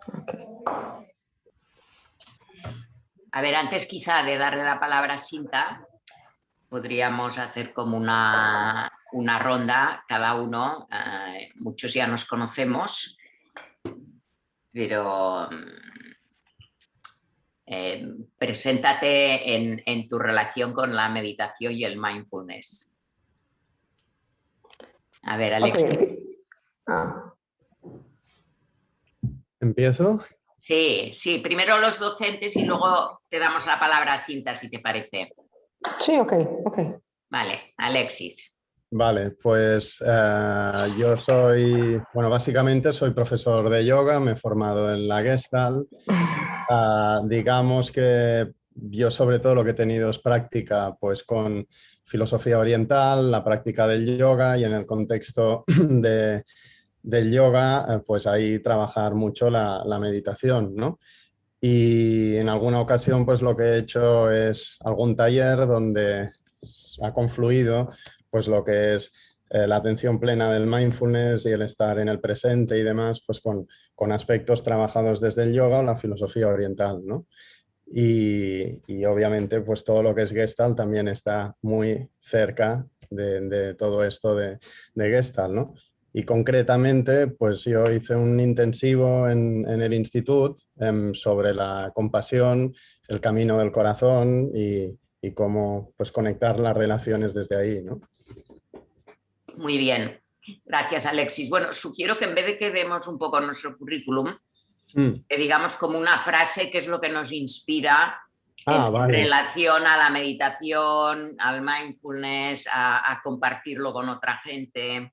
Okay. A ver, antes quizá de darle la palabra a Sinta, podríamos hacer como una ronda cada uno. Muchos ya nos conocemos, pero preséntate en tu relación con la meditación y el mindfulness. A ver, Alex. Okay. ¿Empiezo? Sí, primero los docentes y luego te damos la palabra a Sinta, si te parece. Sí, ok. Vale, Alexis. Vale, pues yo soy, bueno, básicamente soy profesor de yoga, me he formado en la Gestalt. Digamos que yo sobre todo lo que he tenido es práctica pues con filosofía oriental, la práctica del yoga y en el contexto del yoga pues ahí trabajar mucho la meditación, ¿no? Y en alguna ocasión pues lo que he hecho es algún taller donde ha confluido pues lo que es la atención plena del mindfulness y el estar en el presente y demás, pues con aspectos trabajados desde el yoga o la filosofía oriental, ¿no? Y obviamente pues todo lo que es Gestalt también está muy cerca de todo esto de Gestalt, ¿no? Y concretamente, pues yo hice un intensivo en el instituto sobre la compasión, el camino del corazón y cómo pues, conectar las relaciones desde ahí, ¿no? Muy bien, gracias Alexis. Bueno, sugiero que en vez de que demos un poco nuestro currículum, que digamos como una frase que es lo que nos inspira en relación a la meditación, al mindfulness, a compartirlo con otra gente.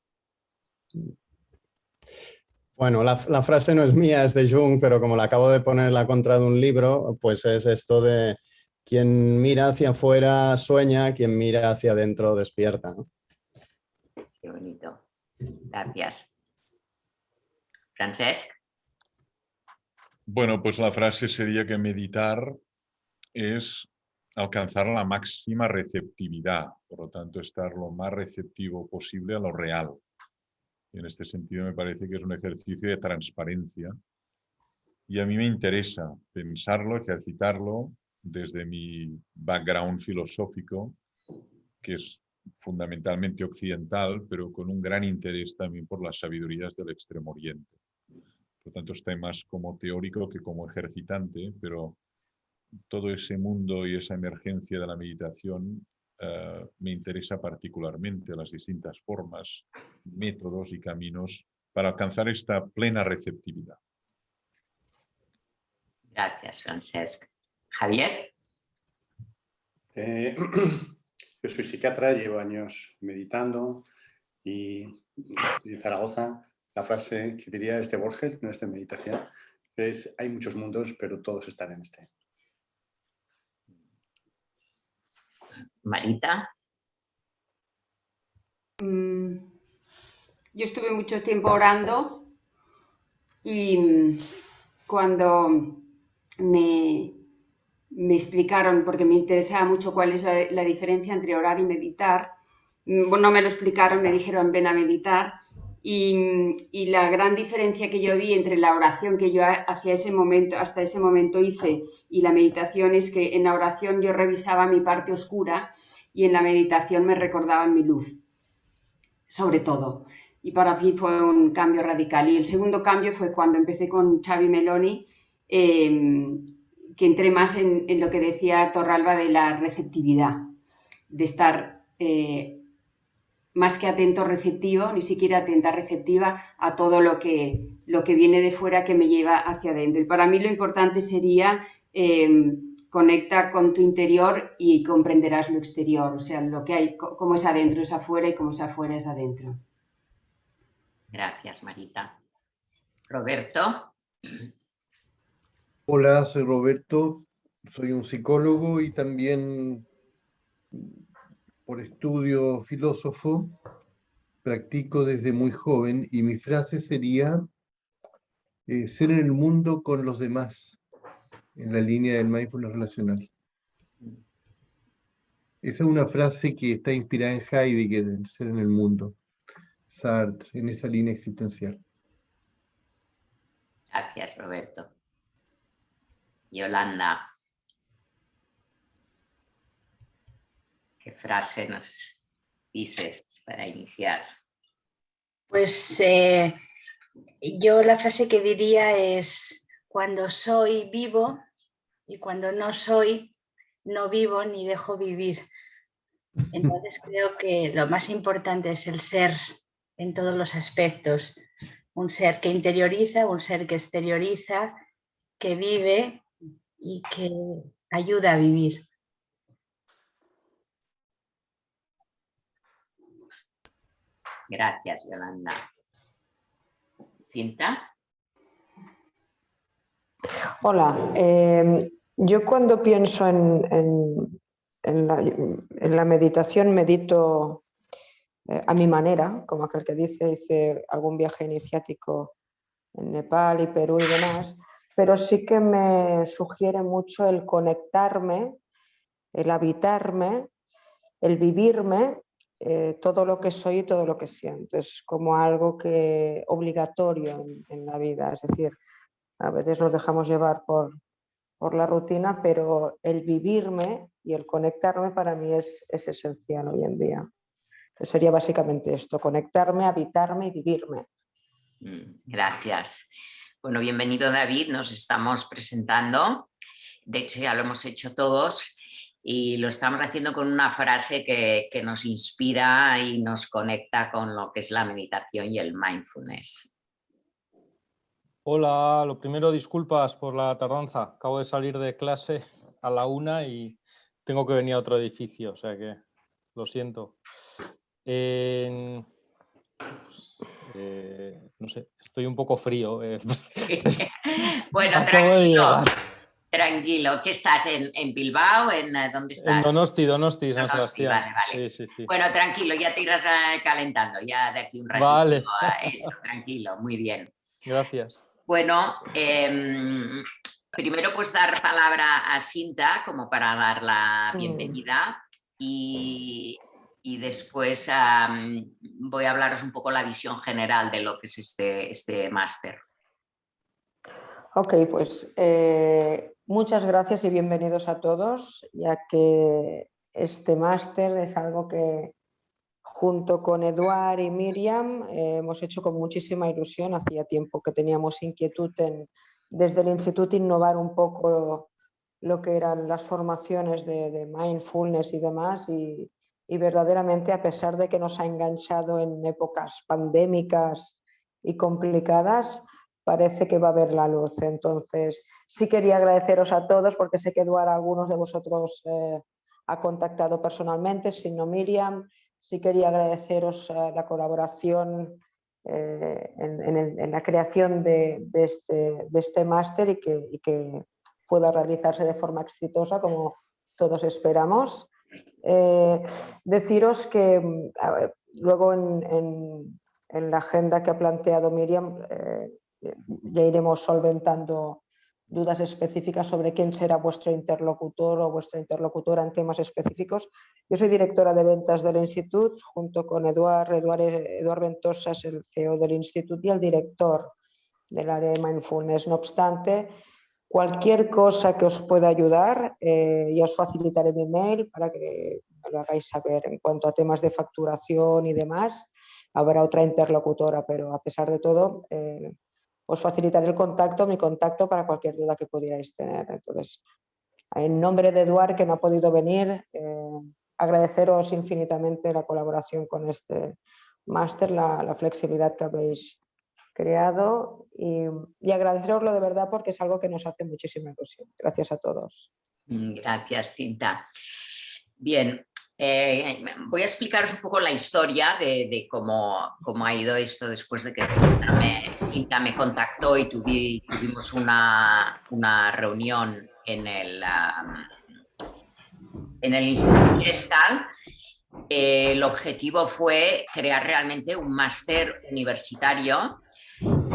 Bueno, la frase no es mía, es de Jung, pero como la acabo de poner en la contra de un libro, pues es esto de quien mira hacia afuera sueña, quien mira hacia adentro despierta, ¿no? Qué bonito. Gracias. Francesc. Bueno, pues la frase sería que meditar es alcanzar la máxima receptividad, por lo tanto estar lo más receptivo posible a lo real. Y en este sentido me parece que es un ejercicio de transparencia y a mí me interesa pensarlo, ejercitarlo desde mi background filosófico, que es fundamentalmente occidental, pero con un gran interés también por las sabidurías del Extremo Oriente. Por tanto, es más como teórico que como ejercitante, pero todo ese mundo y esa emergencia de la meditación me interesa particularmente, las distintas formas, métodos y caminos para alcanzar esta plena receptividad. Gracias, Francesc. Javier. Yo soy psiquiatra, llevo años meditando y estoy en Zaragoza. La frase que diría Borges, no es de meditación, es: hay muchos mundos, pero todos están en este. Marita. Yo estuve mucho tiempo orando y cuando me explicaron, porque me interesaba mucho cuál es la diferencia entre orar y meditar, no me lo explicaron, me dijeron ven a meditar y la gran diferencia que yo vi entre la oración que yo hasta ese momento hice y la meditación es que en la oración yo revisaba mi parte oscura y en la meditación me recordaban mi luz, sobre todo. Y para mí fue un cambio radical. Y el segundo cambio fue cuando empecé con Xavi Meloni, que entré más en lo que decía Torralba de la receptividad, de estar más que atento receptivo, ni siquiera atenta receptiva a todo lo que viene de fuera que me lleva hacia adentro. Y para mí lo importante sería conecta con tu interior y comprenderás lo exterior, o sea, lo que hay, cómo es adentro es afuera y cómo es afuera es adentro. Gracias, Marita. Roberto. Hola, soy Roberto, soy un psicólogo y también por estudio filósofo, practico desde muy joven y mi frase sería ser en el mundo con los demás, en la línea del mindfulness relacional. Esa es una frase que está inspirada en Heidegger, el ser en el mundo, Sartre, en esa línea existencial. Gracias, Roberto. Yolanda, ¿qué frase nos dices para iniciar? Pues yo la frase que diría es: cuando soy vivo y cuando no soy, no vivo ni dejo vivir. Entonces creo que lo más importante es el ser en todos los aspectos. Un ser que interioriza, un ser que exterioriza, que vive y que ayuda a vivir. Gracias, Yolanda. ¿Cinta? Hola, yo cuando pienso en la meditación medito a mi manera, como aquel que dice, hice algún viaje iniciático en Nepal y Perú y demás, pero sí que me sugiere mucho el conectarme, el habitarme, el vivirme, todo lo que soy y todo lo que siento. Es como algo que obligatorio en la vida, es decir, a veces nos dejamos llevar por la rutina, pero el vivirme y el conectarme para mí es esencial hoy en día. Entonces sería básicamente esto, conectarme, habitarme y vivirme. Gracias. Bueno, bienvenido, David. Nos estamos presentando. De hecho, ya lo hemos hecho todos y lo estamos haciendo con una frase que nos inspira y nos conecta con lo que es la meditación y el mindfulness. Hola, lo primero, disculpas por la tardanza. Acabo de salir de clase a la 1 y tengo que venir a otro edificio, o sea que lo siento. No sé, estoy un poco frío. Bueno, tranquilo. ¿Qué estás? ¿En Bilbao? ¿Dónde estás? En Donosti, San Sebastián. Vale. Sí. Bueno, tranquilo, ya te irás calentando, ya de aquí un ratito. Vale. Eso, tranquilo, muy bien. Gracias. Bueno, primero pues dar palabra a Cinta como para dar la bienvenida y después voy a hablaros un poco la visión general de lo que es este máster. Ok, pues muchas gracias y bienvenidos a todos, ya que este máster es algo que junto con Eduard y Miriam hemos hecho con muchísima ilusión. Hacía tiempo que teníamos inquietud desde el instituto innovar un poco lo que eran las formaciones de mindfulness y demás y verdaderamente, a pesar de que nos ha enganchado en épocas pandémicas y complicadas, parece que va a haber la luz. Entonces sí quería agradeceros a todos porque sé que Eduard a algunos de vosotros ha contactado personalmente, si no Miriam. Sí quería agradeceros la colaboración en la creación de este máster y que pueda realizarse de forma exitosa como todos esperamos. Deciros que luego en la agenda que ha planteado Miriam ya iremos solventando dudas específicas sobre quién será vuestro interlocutor o vuestra interlocutora en temas específicos. Yo soy directora de ventas del Instituto, junto con Eduard Ventosa, es el CEO del Instituto y el director del área de Mindfulness. No obstante, cualquier cosa que os pueda ayudar, ya os facilitaré mi email para que me lo hagáis saber. En cuanto a temas de facturación y demás, habrá otra interlocutora, pero a pesar de todo, os facilitaré mi contacto para cualquier duda que pudierais tener. Entonces, en nombre de Eduard, que no ha podido venir, agradeceros infinitamente la colaboración con este máster, la flexibilidad que habéis creado y agradeceroslo de verdad porque es algo que nos hace muchísima ilusión. Gracias a todos. Gracias, Cinta. Bien. Voy a explicaros un poco la historia de cómo ha ido esto después de que Cinta me contactó y tuvimos una reunión en el Instituto Gestal. El objetivo fue crear realmente un máster universitario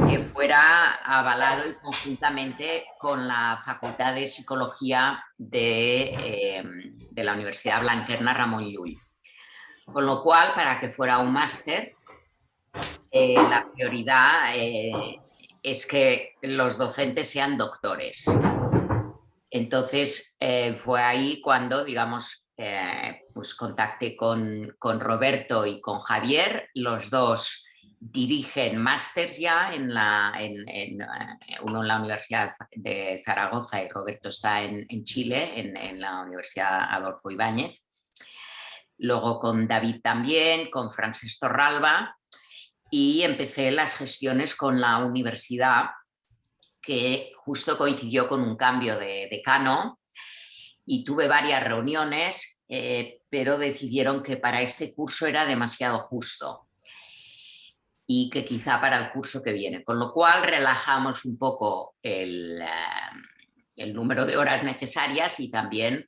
que fuera avalado conjuntamente con la Facultad de Psicología de la Universidad Blanquerna Ramon Llull. Con lo cual, para que fuera un máster, la prioridad es que los docentes sean doctores. Entonces fue ahí cuando, digamos, pues contacté con Roberto y con Javier. Los dos dirigen másters ya, uno en la Universidad de Zaragoza y Roberto está en Chile, en la Universidad Adolfo Ibáñez. Luego con David también, con Francesc Torralba, y empecé las gestiones con la universidad, que justo coincidió con un cambio de decano, y tuve varias reuniones, pero decidieron que para este curso era demasiado justo y que quizá para el curso que viene, con lo cual relajamos un poco el número de horas necesarias y también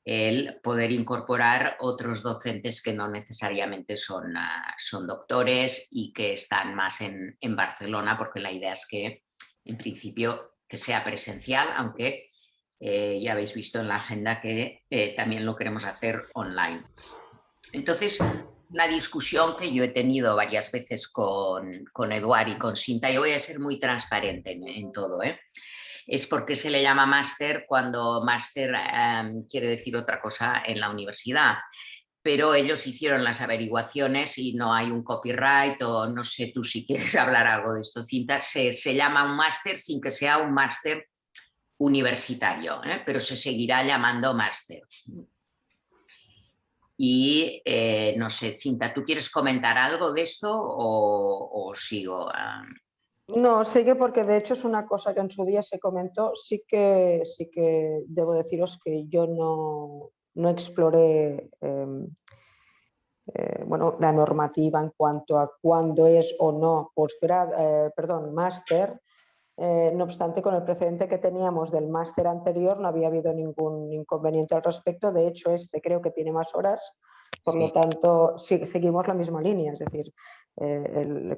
el poder incorporar otros docentes que no necesariamente son doctores y que están más en Barcelona, porque la idea es que en principio que sea presencial, aunque ya habéis visto en la agenda que también lo queremos hacer online. Entonces, una discusión que yo he tenido varias veces con Eduard y con Cinta, yo voy a ser muy transparente en todo, es porque se le llama máster cuando máster quiere decir otra cosa en la universidad. Pero ellos hicieron las averiguaciones y no hay un copyright, o no sé tú si quieres hablar algo de esto, Cinta. Se llama un máster sin que sea un máster universitario, pero se seguirá llamando máster. Y no sé, Cinta, ¿tú quieres comentar algo de esto o sigo? No, sigue, porque de hecho es una cosa que en su día se comentó. Sí que debo deciros que yo no exploré bueno, la normativa en cuanto a cuándo es o no máster. No obstante, con el precedente que teníamos del máster anterior no había habido ningún inconveniente al respecto. De hecho, este creo que tiene más horas, por lo tanto seguimos la misma línea. Es decir, le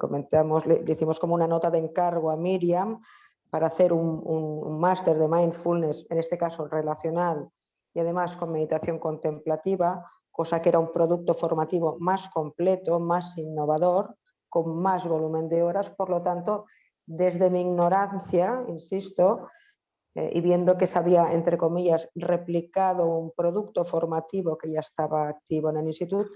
hicimos como una nota de encargo a Miriam para hacer un máster de mindfulness, en este caso relacional, y además con meditación contemplativa, cosa que era un producto formativo más completo, más innovador, con más volumen de horas. Por lo tanto, desde mi ignorancia, insisto, y viendo que se había, entre comillas, replicado un producto formativo que ya estaba activo en el instituto,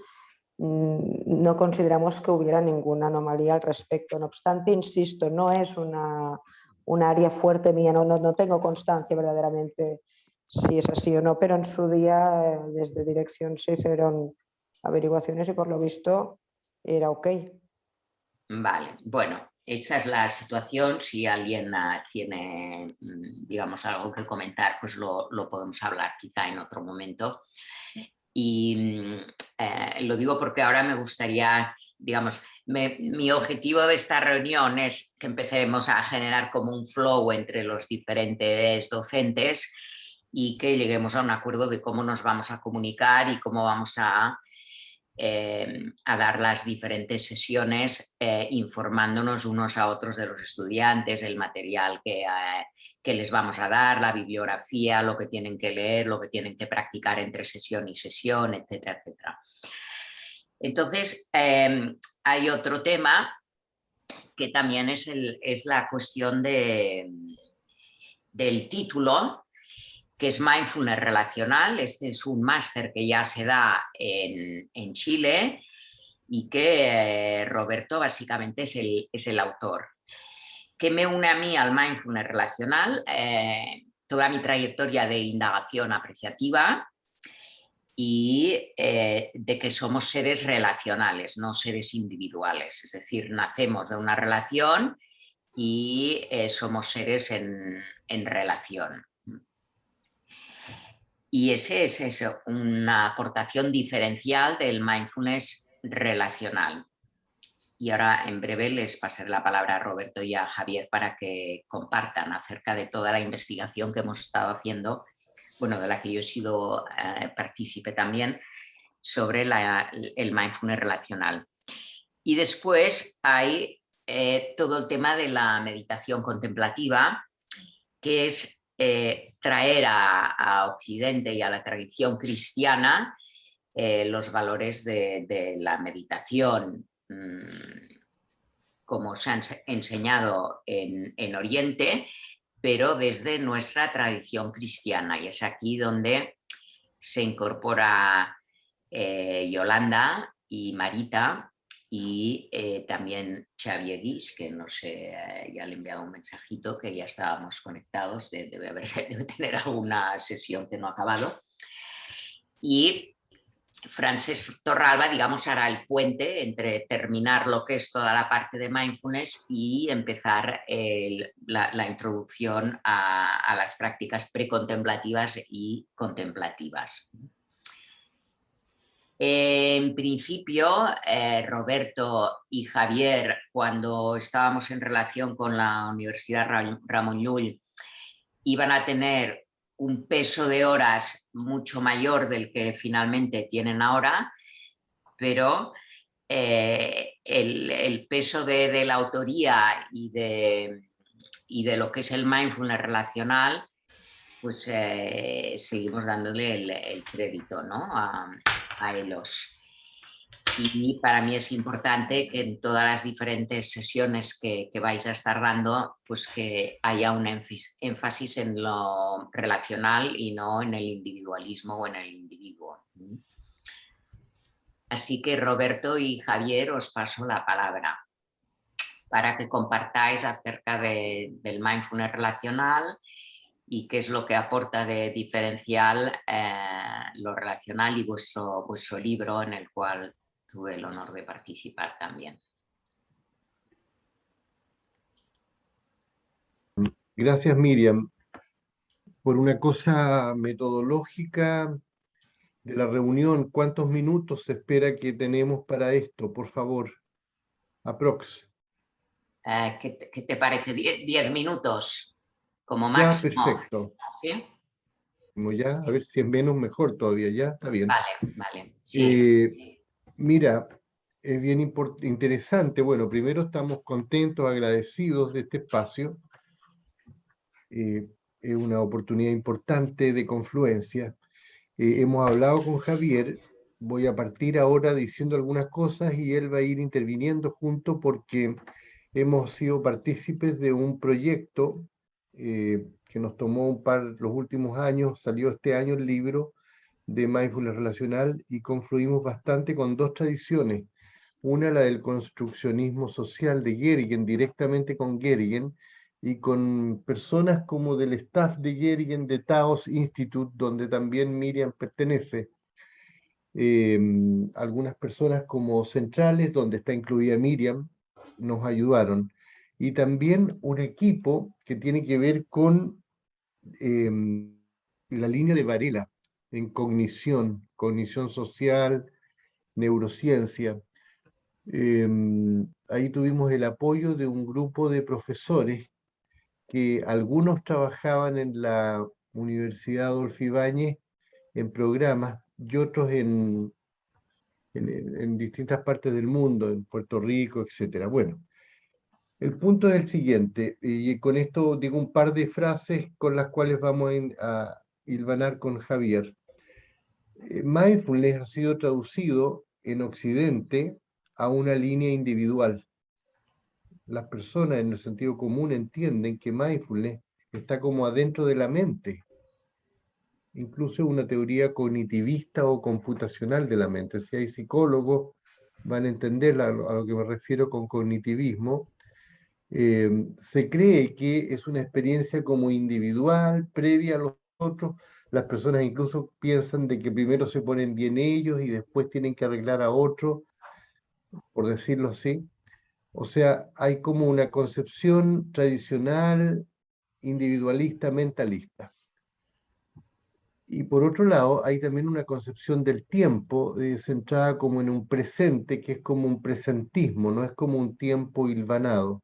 no consideramos que hubiera ninguna anomalía al respecto. No obstante, insisto, no es un área fuerte mía, no tengo constancia verdaderamente si es así o no, pero en su día desde dirección se hicieron averiguaciones y por lo visto era ok. Vale, bueno, esta es la situación. Si alguien tiene, digamos, algo que comentar, pues lo podemos hablar quizá en otro momento. Y lo digo porque ahora me gustaría, digamos, mi objetivo de esta reunión es que empecemos a generar como un flow entre los diferentes docentes y que lleguemos a un acuerdo de cómo nos vamos a comunicar y cómo vamos a dar las diferentes sesiones, informándonos unos a otros de los estudiantes, el material que les vamos a dar, la bibliografía, lo que tienen que leer, lo que tienen que practicar entre sesión y sesión, etcétera, etcétera. Entonces, hay otro tema que también es la cuestión del título, que es Mindfulness Relacional. Este es un máster que ya se da en Chile y que Roberto básicamente es el autor. ¿Qué me une a mí al Mindfulness Relacional? Toda mi trayectoria de indagación apreciativa y de que somos seres relacionales, no seres individuales. Es decir, nacemos de una relación y somos seres en relación. Y ese es eso, una aportación diferencial del mindfulness relacional. Y ahora en breve les pasaré la palabra a Roberto y a Javier para que compartan acerca de toda la investigación que hemos estado haciendo, bueno, de la que yo he sido partícipe también, sobre el mindfulness relacional. Y después hay todo el tema de la meditación contemplativa, que es traer a Occidente y a la tradición cristiana los valores de la meditación como se han enseñado en Oriente, pero desde nuestra tradición cristiana. Y es aquí donde se incorpora Yolanda y Marita y también Xavier Guix, que no sé, ya le he enviado un mensajito que ya estábamos conectados, debe tener alguna sesión que no ha acabado. Y Francesc Torralba, digamos, hará el puente entre terminar lo que es toda la parte de mindfulness y empezar la introducción a las prácticas precontemplativas y contemplativas. En principio, Roberto y Javier, cuando estábamos en relación con la Universidad Ramon Llull, iban a tener un peso de horas mucho mayor del que finalmente tienen ahora, pero el peso de la autoría y de lo que es el mindfulness relacional, pues seguimos dándole el crédito, ¿no? a ELOS. Y para mí es importante que en todas las diferentes sesiones que vais a estar dando, pues que haya un énfasis en lo relacional y no en el individualismo o en el individuo. Así que Roberto y Javier, os paso la palabra para que compartáis acerca del mindfulness relacional y qué es lo que aporta de diferencial lo relacional y vuestro libro, en el cual tuve el honor de participar también. Gracias, Miriam. Por una cosa metodológica de la reunión, ¿cuántos minutos se espera que tenemos para esto? Por favor, aprox. ¿Qué te parece? 10 minutos como Ya, máximo. perfecto. ¿Sí? Como ya, a ver si es menos, mejor todavía, ya, está bien. Vale. Sí. Mira, es bien interesante. Bueno, primero estamos contentos, agradecidos de este espacio. Es una oportunidad importante de confluencia. Hemos hablado con Javier, voy a partir ahora diciendo algunas cosas y él va a ir interviniendo junto porque hemos sido partícipes de un proyecto que nos tomó los últimos años, salió este año el libro de Mindfulness Relacional y confluimos bastante con dos tradiciones. Una, la del construccionismo social de Gergen, directamente con Gergen, y con personas como del staff de Gergen, de Taos Institute, donde también Miriam pertenece. Algunas personas como centrales, donde está incluida Miriam, nos ayudaron. Y también un equipo que tiene que ver con la línea de Varela, en cognición social, neurociencia. Ahí tuvimos el apoyo de un grupo de profesores que algunos trabajaban en la Universidad Adolfo Ibáñez en programas y otros en distintas partes del mundo, en Puerto Rico, etc. Bueno, el punto es el siguiente, y con esto digo un par de frases con las cuales vamos a hilvanar con Javier. Mindfulness ha sido traducido en Occidente a una línea individual. Las personas en el sentido común entienden que mindfulness está como adentro de la mente, incluso una teoría cognitivista o computacional de la mente. Si hay psicólogos, van a entender a lo que me refiero con cognitivismo. Se cree que es una experiencia como individual, previa a los otros. Las personas incluso piensan de que primero se ponen bien ellos y después tienen que arreglar a otro, por decirlo así. O sea, hay como una concepción tradicional, individualista, mentalista. Y por otro lado, hay también una concepción del tiempo centrada como en un presente, que es como un presentismo, no es como un tiempo hilvanado.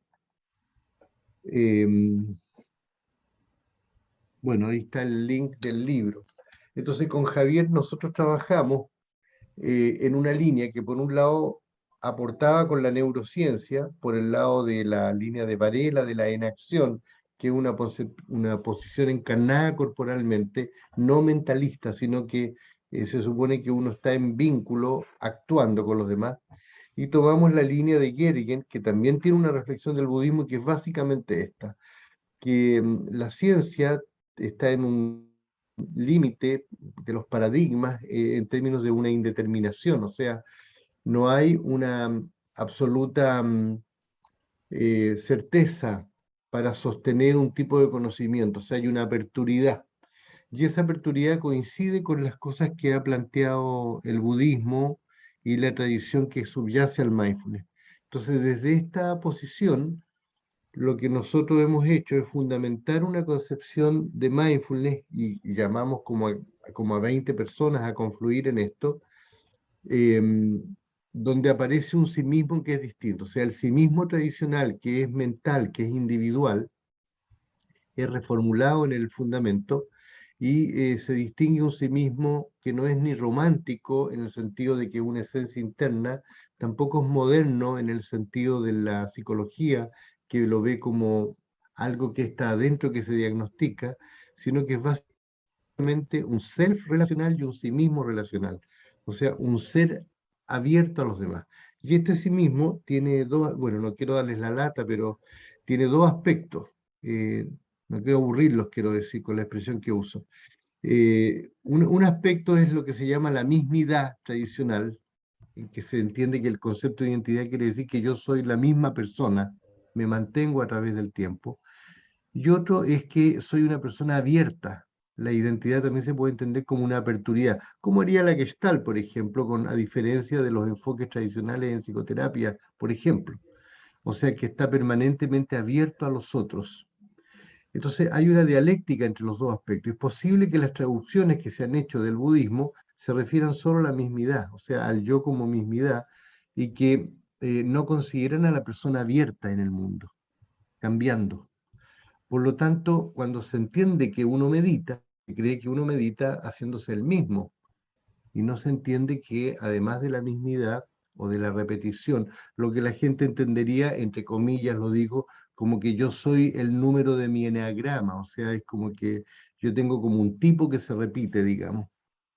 Bueno, ahí está el link del libro. Entonces, con Javier nosotros trabajamos en una línea que por un lado aportaba con la neurociencia, por el lado de la línea de Varela, de la enacción, que es una posición encarnada corporalmente, no mentalista, sino que se supone que uno está en vínculo, actuando con los demás. y tomamos la línea de Gergen, que también tiene una reflexión del budismo que es básicamente esta, que la ciencia está en un límite de los paradigmas en términos de una indeterminación, o sea, no hay una absoluta certeza para sostener un tipo de conocimiento, o sea, hay una aperturidad. Y esa aperturidad coincide con las cosas que ha planteado el budismo y la tradición que subyace al mindfulness. Entonces, desde esta posición, lo que nosotros hemos hecho es fundamentar una concepción de mindfulness y llamamos como a 20 personas a confluir en esto, donde aparece un sí mismo que es distinto. O sea, el sí mismo tradicional, que es mental, que es individual, es reformulado en el fundamento y se distingue un sí mismo que no es ni romántico en el sentido de que es una esencia interna, tampoco es moderno en el sentido de la psicología, que lo ve como algo que está adentro, que se diagnostica, sino que es básicamente un self relacional y un sí mismo relacional, o sea, un ser abierto a los demás. Y este sí mismo tiene dos, bueno, no quiero darles la lata, pero tiene dos aspectos. No quiero aburrirlos, quiero decir, con la expresión que uso. Un aspecto es lo que se llama la mismidad tradicional, en que se entiende que el concepto de identidad quiere decir que yo soy la misma persona, me mantengo a través del tiempo. Y otro es que soy una persona abierta. La identidad también se puede entender como una aperturidad. ¿Cómo haría la Gestalt, por ejemplo, a diferencia de los enfoques tradicionales en psicoterapia, por ejemplo? O sea, que está permanentemente abierto a los otros. Entonces hay una dialéctica entre los dos aspectos. Es posible que las traducciones que se han hecho del budismo se refieran solo a la mismidad, o sea, al yo como mismidad, y que no consideran a la persona abierta en el mundo, cambiando. Por lo tanto, cuando se entiende que uno medita, se cree que uno medita haciéndose el mismo, y no se entiende que además de la mismidad o de la repetición, lo que la gente entendería, entre comillas lo digo, como que yo soy el número de mi eneagrama, o sea, es como que yo tengo como un tipo que se repite, digamos.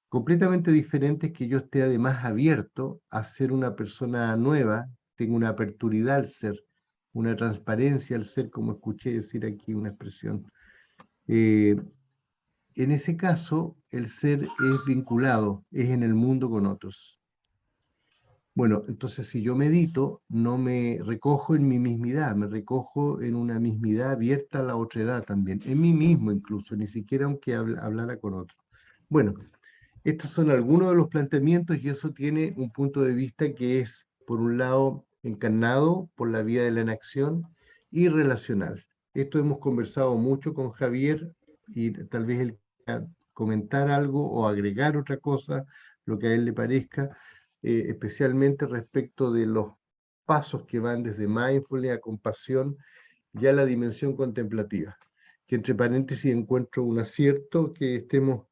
Completamente diferente es que yo esté además abierto a ser una persona nueva, tengo una aperturidad al ser, una transparencia al ser, como escuché decir aquí una expresión. En ese caso, el ser es vinculado, es en el mundo con otros. Bueno, entonces si yo medito, no me recojo en mi mismidad, me recojo en una mismidad abierta a la otredad también, en mí mismo incluso, ni siquiera aunque hablara con otro. Bueno, estos son algunos de los planteamientos y eso tiene un punto de vista que es, por un lado, encarnado por la vía de la inacción y relacional. Esto hemos conversado mucho con Javier y tal vez él quiera comentar algo o agregar otra cosa, lo que a él le parezca, especialmente respecto de los pasos que van desde mindfulness a compasión y a la dimensión contemplativa, que entre paréntesis encuentro un acierto que estemos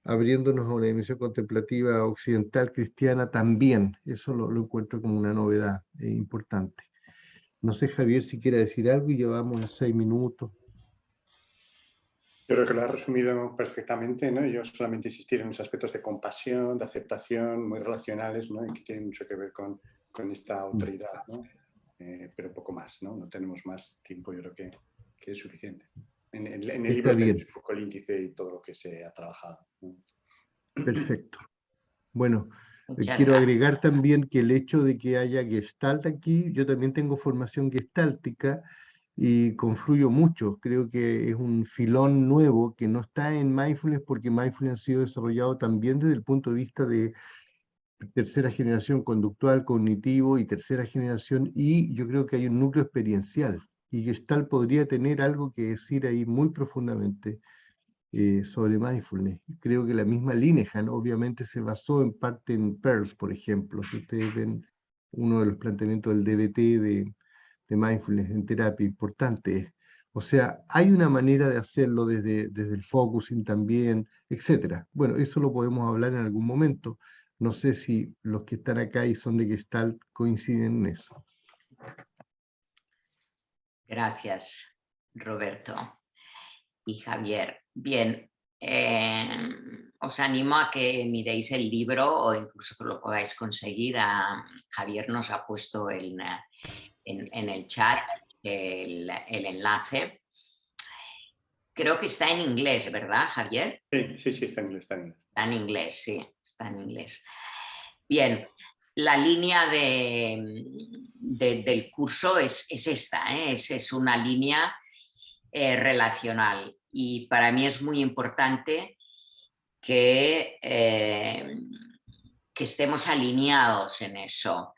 abriéndonos a una dimensión contemplativa occidental cristiana también. Eso lo encuentro como una novedad importante. No sé, Javier, si quiere decir algo y llevamos 6 minutos. Yo creo que lo has resumido perfectamente, ¿no? Yo solamente insistir en esos aspectos de compasión, de aceptación, muy relacionales, ¿no? Y que tienen mucho que ver con esta autoridad, ¿no? Pero poco más, ¿no? No tenemos más tiempo, yo creo que es suficiente. En el libro tenéis un poco el índice y todo lo que se ha trabajado, ¿no? Perfecto. Bueno, quiero agregar también que el hecho de que haya Gestalt aquí, yo también tengo formación gestáltica y confluyo mucho. Creo que es un filón nuevo que no está en Mindfulness porque Mindfulness ha sido desarrollado también desde el punto de vista de tercera generación conductual, cognitivo y tercera generación, y yo creo que hay un núcleo experiencial y Gestalt podría tener algo que decir ahí muy profundamente sobre mindfulness. Creo que la misma Linehan obviamente se basó en parte en Pearls, por ejemplo. Si ustedes ven uno de los planteamientos del DBT de mindfulness en terapia, importante. O sea, hay una manera de hacerlo desde el focusing también, etcétera. Bueno, eso lo podemos hablar en algún momento. No sé si los que están acá y son de Gestalt coinciden en eso. Gracias, Roberto y Javier. Bien, os animo a que miréis el libro o incluso que lo podáis conseguir. Javier nos ha puesto en el chat el enlace. Creo que está en inglés, ¿verdad, Javier? Sí, está en inglés. Está en inglés, sí, está en inglés. Bien, la línea del curso es esta, es una línea relacional, y para mí es muy importante que estemos alineados en eso.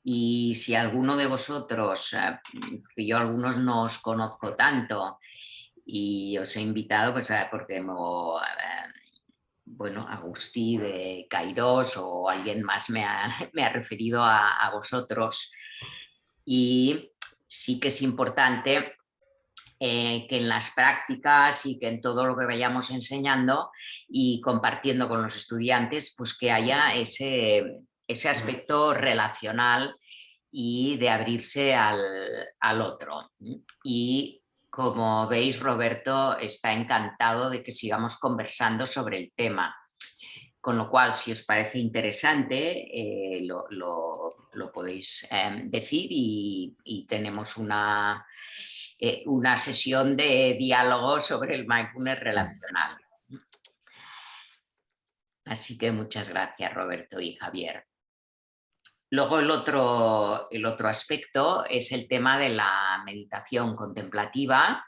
Y si alguno de vosotros, porque yo a algunos no os conozco tanto y os he invitado pues porque bueno, Agustí de Cairós o alguien más me ha referido a vosotros, y sí que es importante que en las prácticas y que en todo lo que vayamos enseñando y compartiendo con los estudiantes, pues que haya ese aspecto relacional y de abrirse al otro. Y como veis, Roberto está encantado de que sigamos conversando sobre el tema. Con lo cual, si os parece interesante, lo podéis decir y tenemos una sesión de diálogo sobre el mindfulness relacional. Así que muchas gracias, Roberto y Javier. Luego el otro aspecto es el tema de la meditación contemplativa,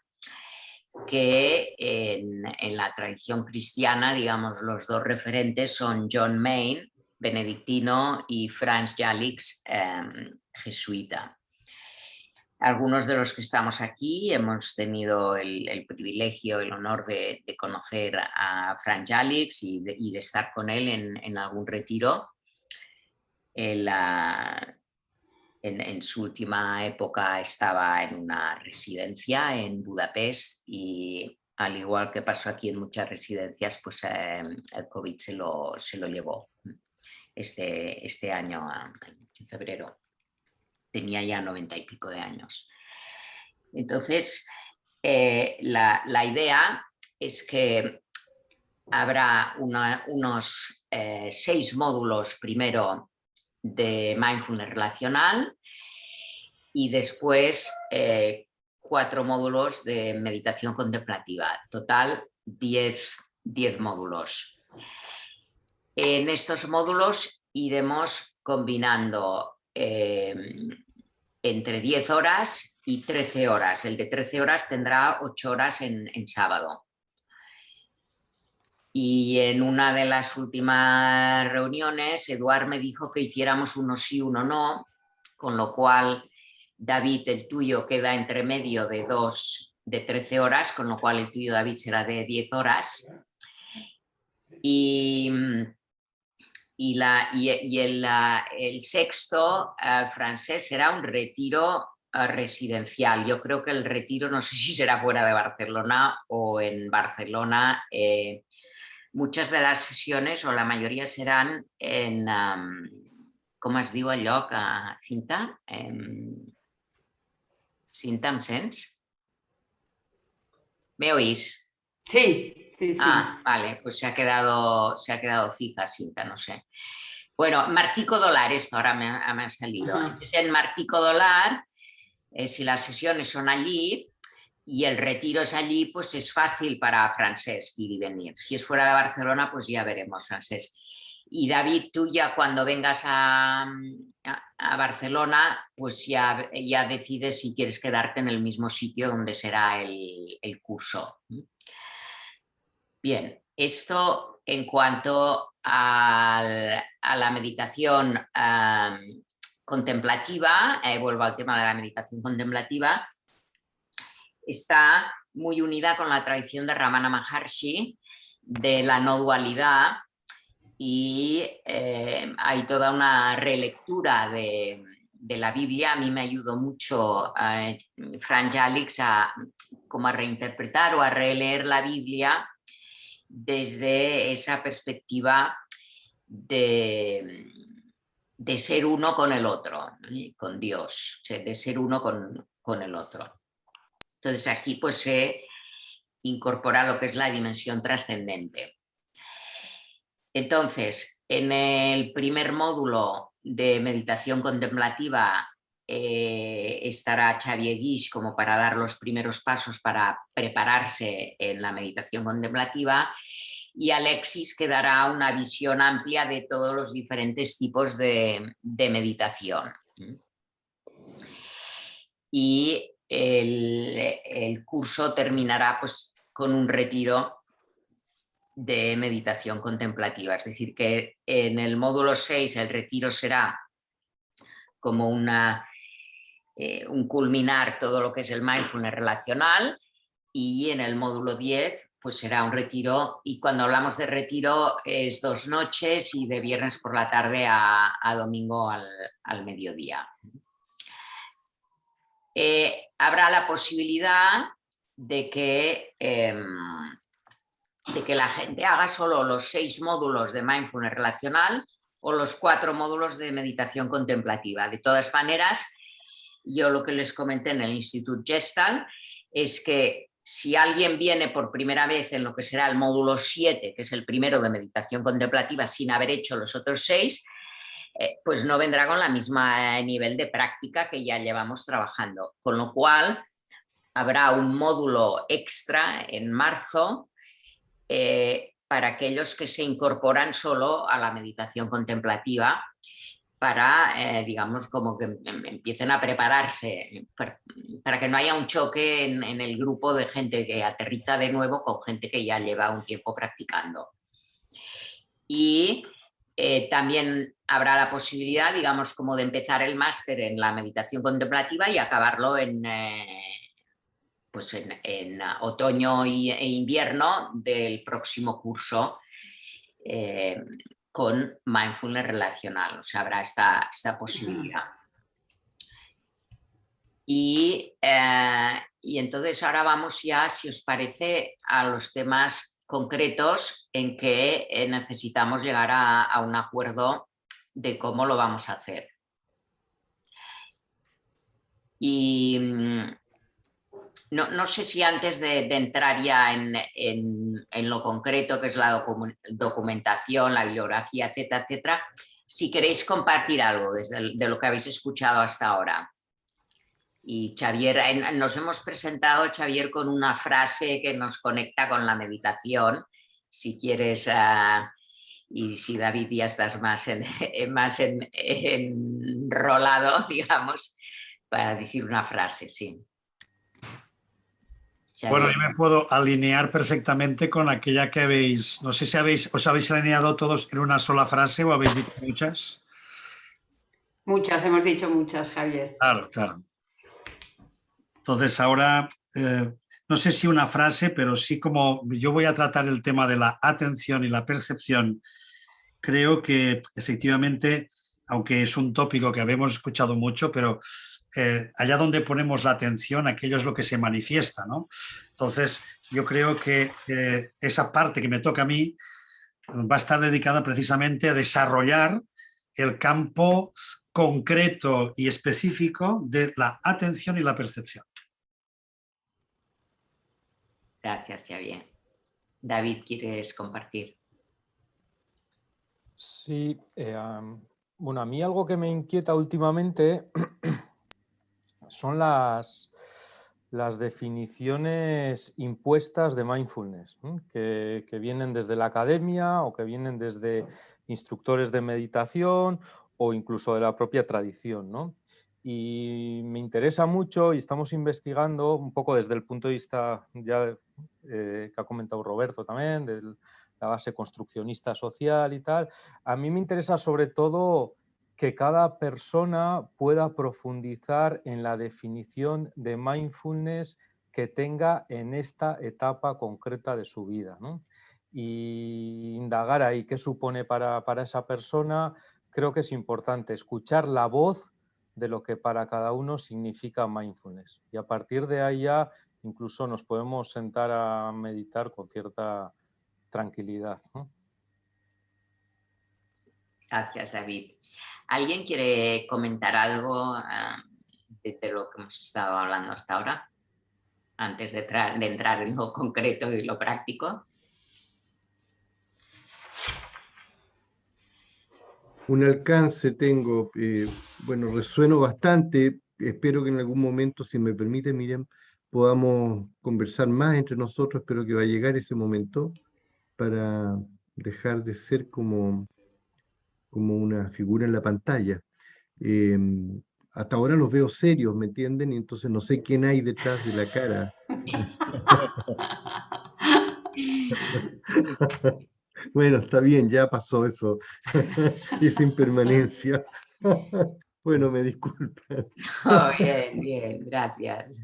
que en la tradición cristiana, digamos, los dos referentes son John Main, benedictino, y Franz Jalix, jesuita. Algunos de los que estamos aquí hemos tenido el privilegio, el honor de conocer a Franz Jalix y de estar con él en algún retiro. En su última época estaba en una residencia en Budapest y, al igual que pasó aquí en muchas residencias, pues el COVID se lo llevó este año, en febrero. Tenía ya 90 y pico de años. Entonces, la idea es que habrá unos 6 módulos primero de mindfulness relacional y después 4 módulos de meditación contemplativa. Total, 10 módulos. En estos módulos iremos combinando entre 10 horas y 13 horas. El de 13 horas tendrá 8 horas en sábado. Y en una de las últimas reuniones, Eduard me dijo que hiciéramos uno sí, uno no, con lo cual, David, el tuyo queda entre medio de 13 horas, con lo cual el tuyo, David, será de 10 horas. Y el sexto, francés, será un retiro residencial. Yo creo que el retiro, no sé si será fuera de Barcelona o en Barcelona. Muchas de las sesiones, o la mayoría, serán en, com es diu el lloc, Cinta? Cinta, em sents? ¿Me oís? Sí. Ah, vale, pues se ha quedado fija, Cinta, no sé. Bueno, Martí Codolar, esto ahora me ha salido. En Martí Codolar, si las sesiones son allí y el retiro es allí, pues es fácil para Francesc ir y venir. Si es fuera de Barcelona, pues ya veremos, Francesc. Y David, tú ya cuando vengas a Barcelona, pues ya decides si quieres quedarte en el mismo sitio donde será el curso. Bien, esto en cuanto a la meditación contemplativa, vuelvo al tema de la meditación contemplativa, está muy unida con la tradición de Ramana Maharshi de la no dualidad, y hay toda una relectura de la Biblia. A mí me ayudó mucho Franz Jalix a reinterpretar o a releer la Biblia desde esa perspectiva de ser uno con el otro, con Dios, de ser uno con el otro. Entonces aquí pues se incorpora lo que es la dimensión trascendente. Entonces, en el primer módulo de meditación contemplativa estará Xavier Guix como para dar los primeros pasos para prepararse en la meditación contemplativa, y Alexis que dará una visión amplia de todos los diferentes tipos de meditación. Y el curso terminará pues, con un retiro de meditación contemplativa. Es decir, que en el módulo 6 el retiro será como un culminar todo lo que es el mindfulness relacional, y en el módulo 10 pues será un retiro, y cuando hablamos de retiro es 2 noches y de viernes por la tarde a domingo al mediodía. Habrá la posibilidad de que la gente haga solo los 6 módulos de mindfulness relacional o los 4 módulos de meditación contemplativa. De todas maneras, yo lo que les comenté en el Instituto Gestalt es que si alguien viene por primera vez en lo que será el módulo 7, que es el primero de meditación contemplativa, sin haber hecho los otros 6, pues no vendrá con la misma nivel de práctica que ya llevamos trabajando. Con lo cual, habrá un módulo extra en marzo para aquellos que se incorporan solo a la meditación contemplativa, para, digamos, como que empiecen a prepararse, para que no haya un choque en el grupo de gente que aterriza de nuevo con gente que ya lleva un tiempo practicando. Y también habrá la posibilidad, digamos, como de empezar el máster en la meditación contemplativa y acabarlo en otoño e invierno del próximo curso con mindfulness relacional. O sea, habrá esta posibilidad. Y entonces ahora vamos ya, si os parece, a los temas concretos en que necesitamos llegar a un acuerdo de cómo lo vamos a hacer. Y no sé si antes de entrar ya en lo concreto, que es la documentación, la bibliografía, etcétera, etcétera, si queréis compartir algo de lo que habéis escuchado hasta ahora. Y Xavier, nos hemos presentado, Xavier, con una frase que nos conecta con la meditación. Si quieres, y si David ya estás más enrolado, digamos, para decir una frase, sí. Xavier. Bueno, yo me puedo alinear perfectamente con aquella que habéis, no sé si os habéis alineado todos en una sola frase o habéis dicho muchas. Muchas, hemos dicho muchas, Javier. Claro, claro. Entonces ahora, no sé si una frase, pero sí como yo voy a tratar el tema de la atención y la percepción, creo que efectivamente, aunque es un tópico que habíamos escuchado mucho, pero allá donde ponemos la atención, aquello es lo que se manifiesta, ¿no? Entonces yo creo que esa parte que me toca a mí va a estar dedicada precisamente a desarrollar el campo concreto y específico de la atención y la percepción. Gracias, Xavier. David, ¿quieres compartir? Sí, bueno, a mí algo que me inquieta últimamente son las definiciones impuestas de mindfulness, ¿no? que vienen desde la academia o que vienen desde instructores de meditación o incluso de la propia tradición, ¿no? Y me interesa mucho, y estamos investigando un poco desde el punto de vista ya que ha comentado Roberto también, de la base construccionista social y tal. A mí me interesa sobre todo que cada persona pueda profundizar en la definición de mindfulness que tenga en esta etapa concreta de su vida, ¿no? Y indagar ahí qué supone para esa persona. Creo que es importante escuchar la voz de lo que para cada uno significa mindfulness. Y a partir de ahí ya incluso nos podemos sentar a meditar con cierta tranquilidad, ¿no? Gracias, David. ¿Alguien quiere comentar algo de lo que hemos estado hablando hasta ahora? Antes de entrar en lo concreto y lo práctico. un alcance tengo, bueno, resueno bastante. Espero que en algún momento, si me permite, Miriam, podamos conversar más entre nosotros. Espero que va a llegar ese momento para dejar de ser como una figura en la pantalla. Hasta ahora los veo serios, ¿me entienden? Y entonces no sé quién hay detrás de la cara. Bueno, está bien, ya pasó eso. Esa impermanencia. Bueno, me disculpan. Oh, bien, bien, gracias.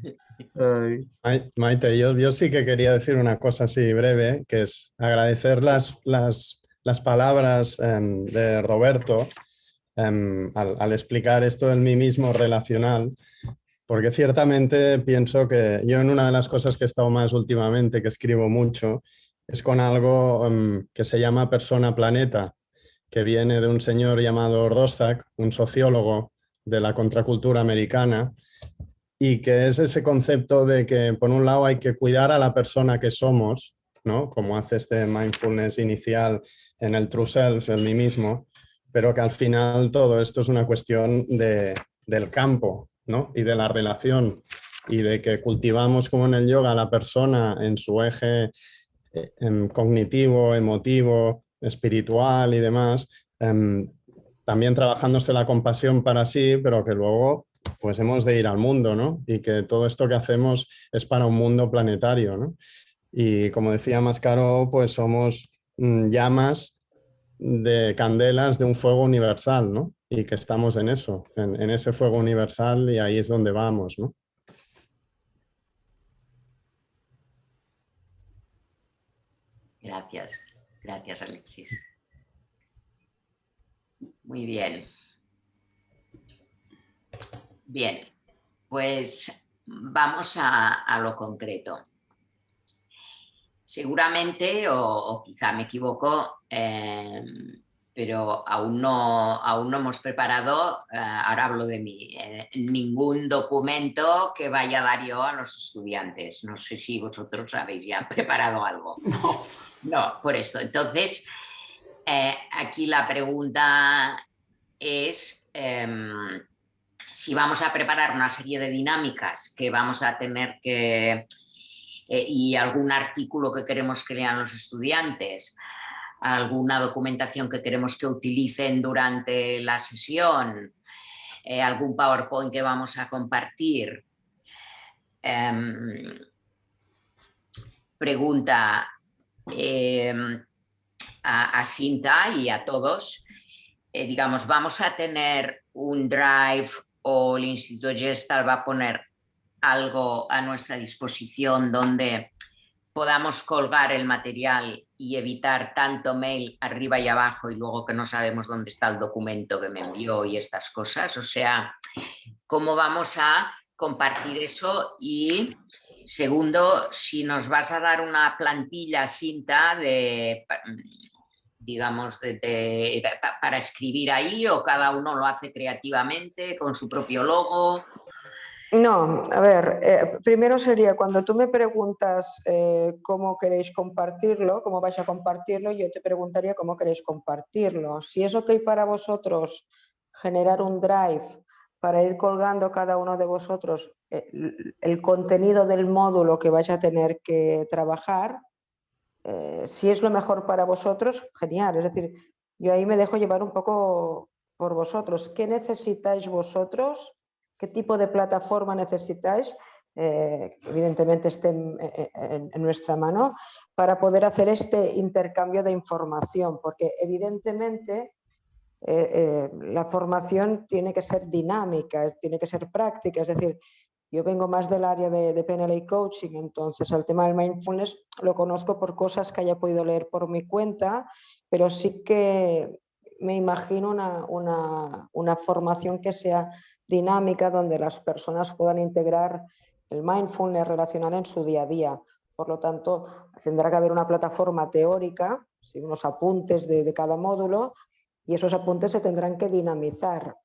Ay. Maite, yo sí que quería decir una cosa así breve, que es agradecer las palabras de Roberto al explicar esto del mimismo relacional, porque ciertamente pienso que yo en una de las cosas que he estado más últimamente, que escribo mucho, es con algo que se llama persona planeta, que viene de un señor llamado Ordoszak, un sociólogo de la contracultura americana, y que es ese concepto de que por un lado hay que cuidar a la persona que somos, ¿no? Como hace este mindfulness inicial en el true self, el mí mismo, pero que al final todo esto es una cuestión del campo, ¿no? Y de la relación, y de que cultivamos como en el yoga a la persona en su eje cognitivo, emotivo, espiritual y demás, también trabajándose la compasión para sí, pero que luego pues hemos de ir al mundo, ¿no? Y que todo esto que hacemos es para un mundo planetario, ¿no? Y como decía Mascaro, pues somos llamas de candelas de un fuego universal, ¿no? Y que estamos en eso, en ese fuego universal, y ahí es donde vamos, ¿no? Gracias, gracias Alexis. Muy bien. Bien, pues vamos a lo concreto. Seguramente, o quizá me equivoco, pero aún no hemos preparado, ahora hablo de mí, ningún documento que vaya a dar yo a los estudiantes. No sé si vosotros habéis ya preparado algo. No, por esto. Entonces, aquí la pregunta es si vamos a preparar una serie de dinámicas que vamos a tener que... y algún artículo que queremos que lean los estudiantes, alguna documentación que queremos que utilicen durante la sesión, algún PowerPoint que vamos a compartir. Pregunta a Cinta y a todos, digamos, ¿vamos a tener un drive o el Instituto Gestalt va a poner algo a nuestra disposición donde podamos colgar el material y evitar tanto mail arriba y abajo y luego que no sabemos dónde está el documento que me envió y estas cosas? O sea, ¿cómo vamos a compartir eso? Y segundo, si nos vas a dar una plantilla, Cinta, de, digamos, para escribir ahí, o cada uno lo hace creativamente con su propio logo. No, a ver, primero sería cuando tú me preguntas cómo queréis compartirlo, cómo vais a compartirlo, yo te preguntaría cómo queréis compartirlo. Si es ok para vosotros generar un drive para ir colgando cada uno de vosotros el contenido del módulo que vais a tener que trabajar, si es lo mejor para vosotros, genial. Es decir, yo ahí me dejo llevar un poco por vosotros. ¿Qué necesitáis vosotros? ¿Qué tipo de plataforma necesitáis? Evidentemente esté en nuestra mano para poder hacer este intercambio de información, porque evidentemente la formación tiene que ser dinámica, tiene que ser práctica, es decir, yo vengo más del área de PNL Coaching, entonces el tema del mindfulness lo conozco por cosas que haya podido leer por mi cuenta, pero sí que me imagino una formación que sea dinámica donde las personas puedan integrar el mindfulness relacional en su día a día. Por lo tanto, tendrá que haber una plataforma teórica, unos apuntes de cada módulo, y esos apuntes se tendrán que dinamizar.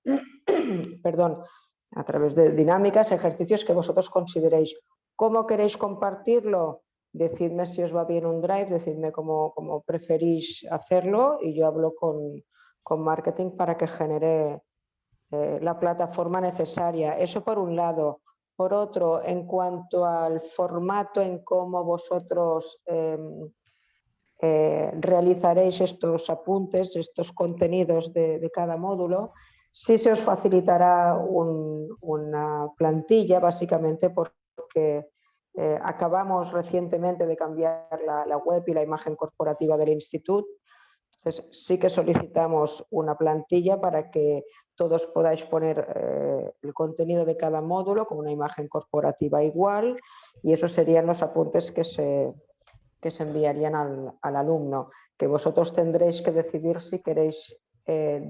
Perdón, a través de dinámicas, ejercicios que vosotros consideréis. ¿Cómo queréis compartirlo? Decidme si os va bien un drive, decidme cómo preferís hacerlo y yo hablo con con marketing para que genere la plataforma necesaria. Eso por un lado. Por otro, en cuanto al formato en cómo vosotros realizaréis estos apuntes, estos contenidos de cada módulo, sí se os facilitará una plantilla, básicamente porque acabamos recientemente de cambiar la web y la imagen corporativa del instituto. Entonces, sí que solicitamos una plantilla para que todos podáis poner el contenido de cada módulo con una imagen corporativa igual, y esos serían los apuntes que se enviarían al alumno, que vosotros tendréis que decidir si queréis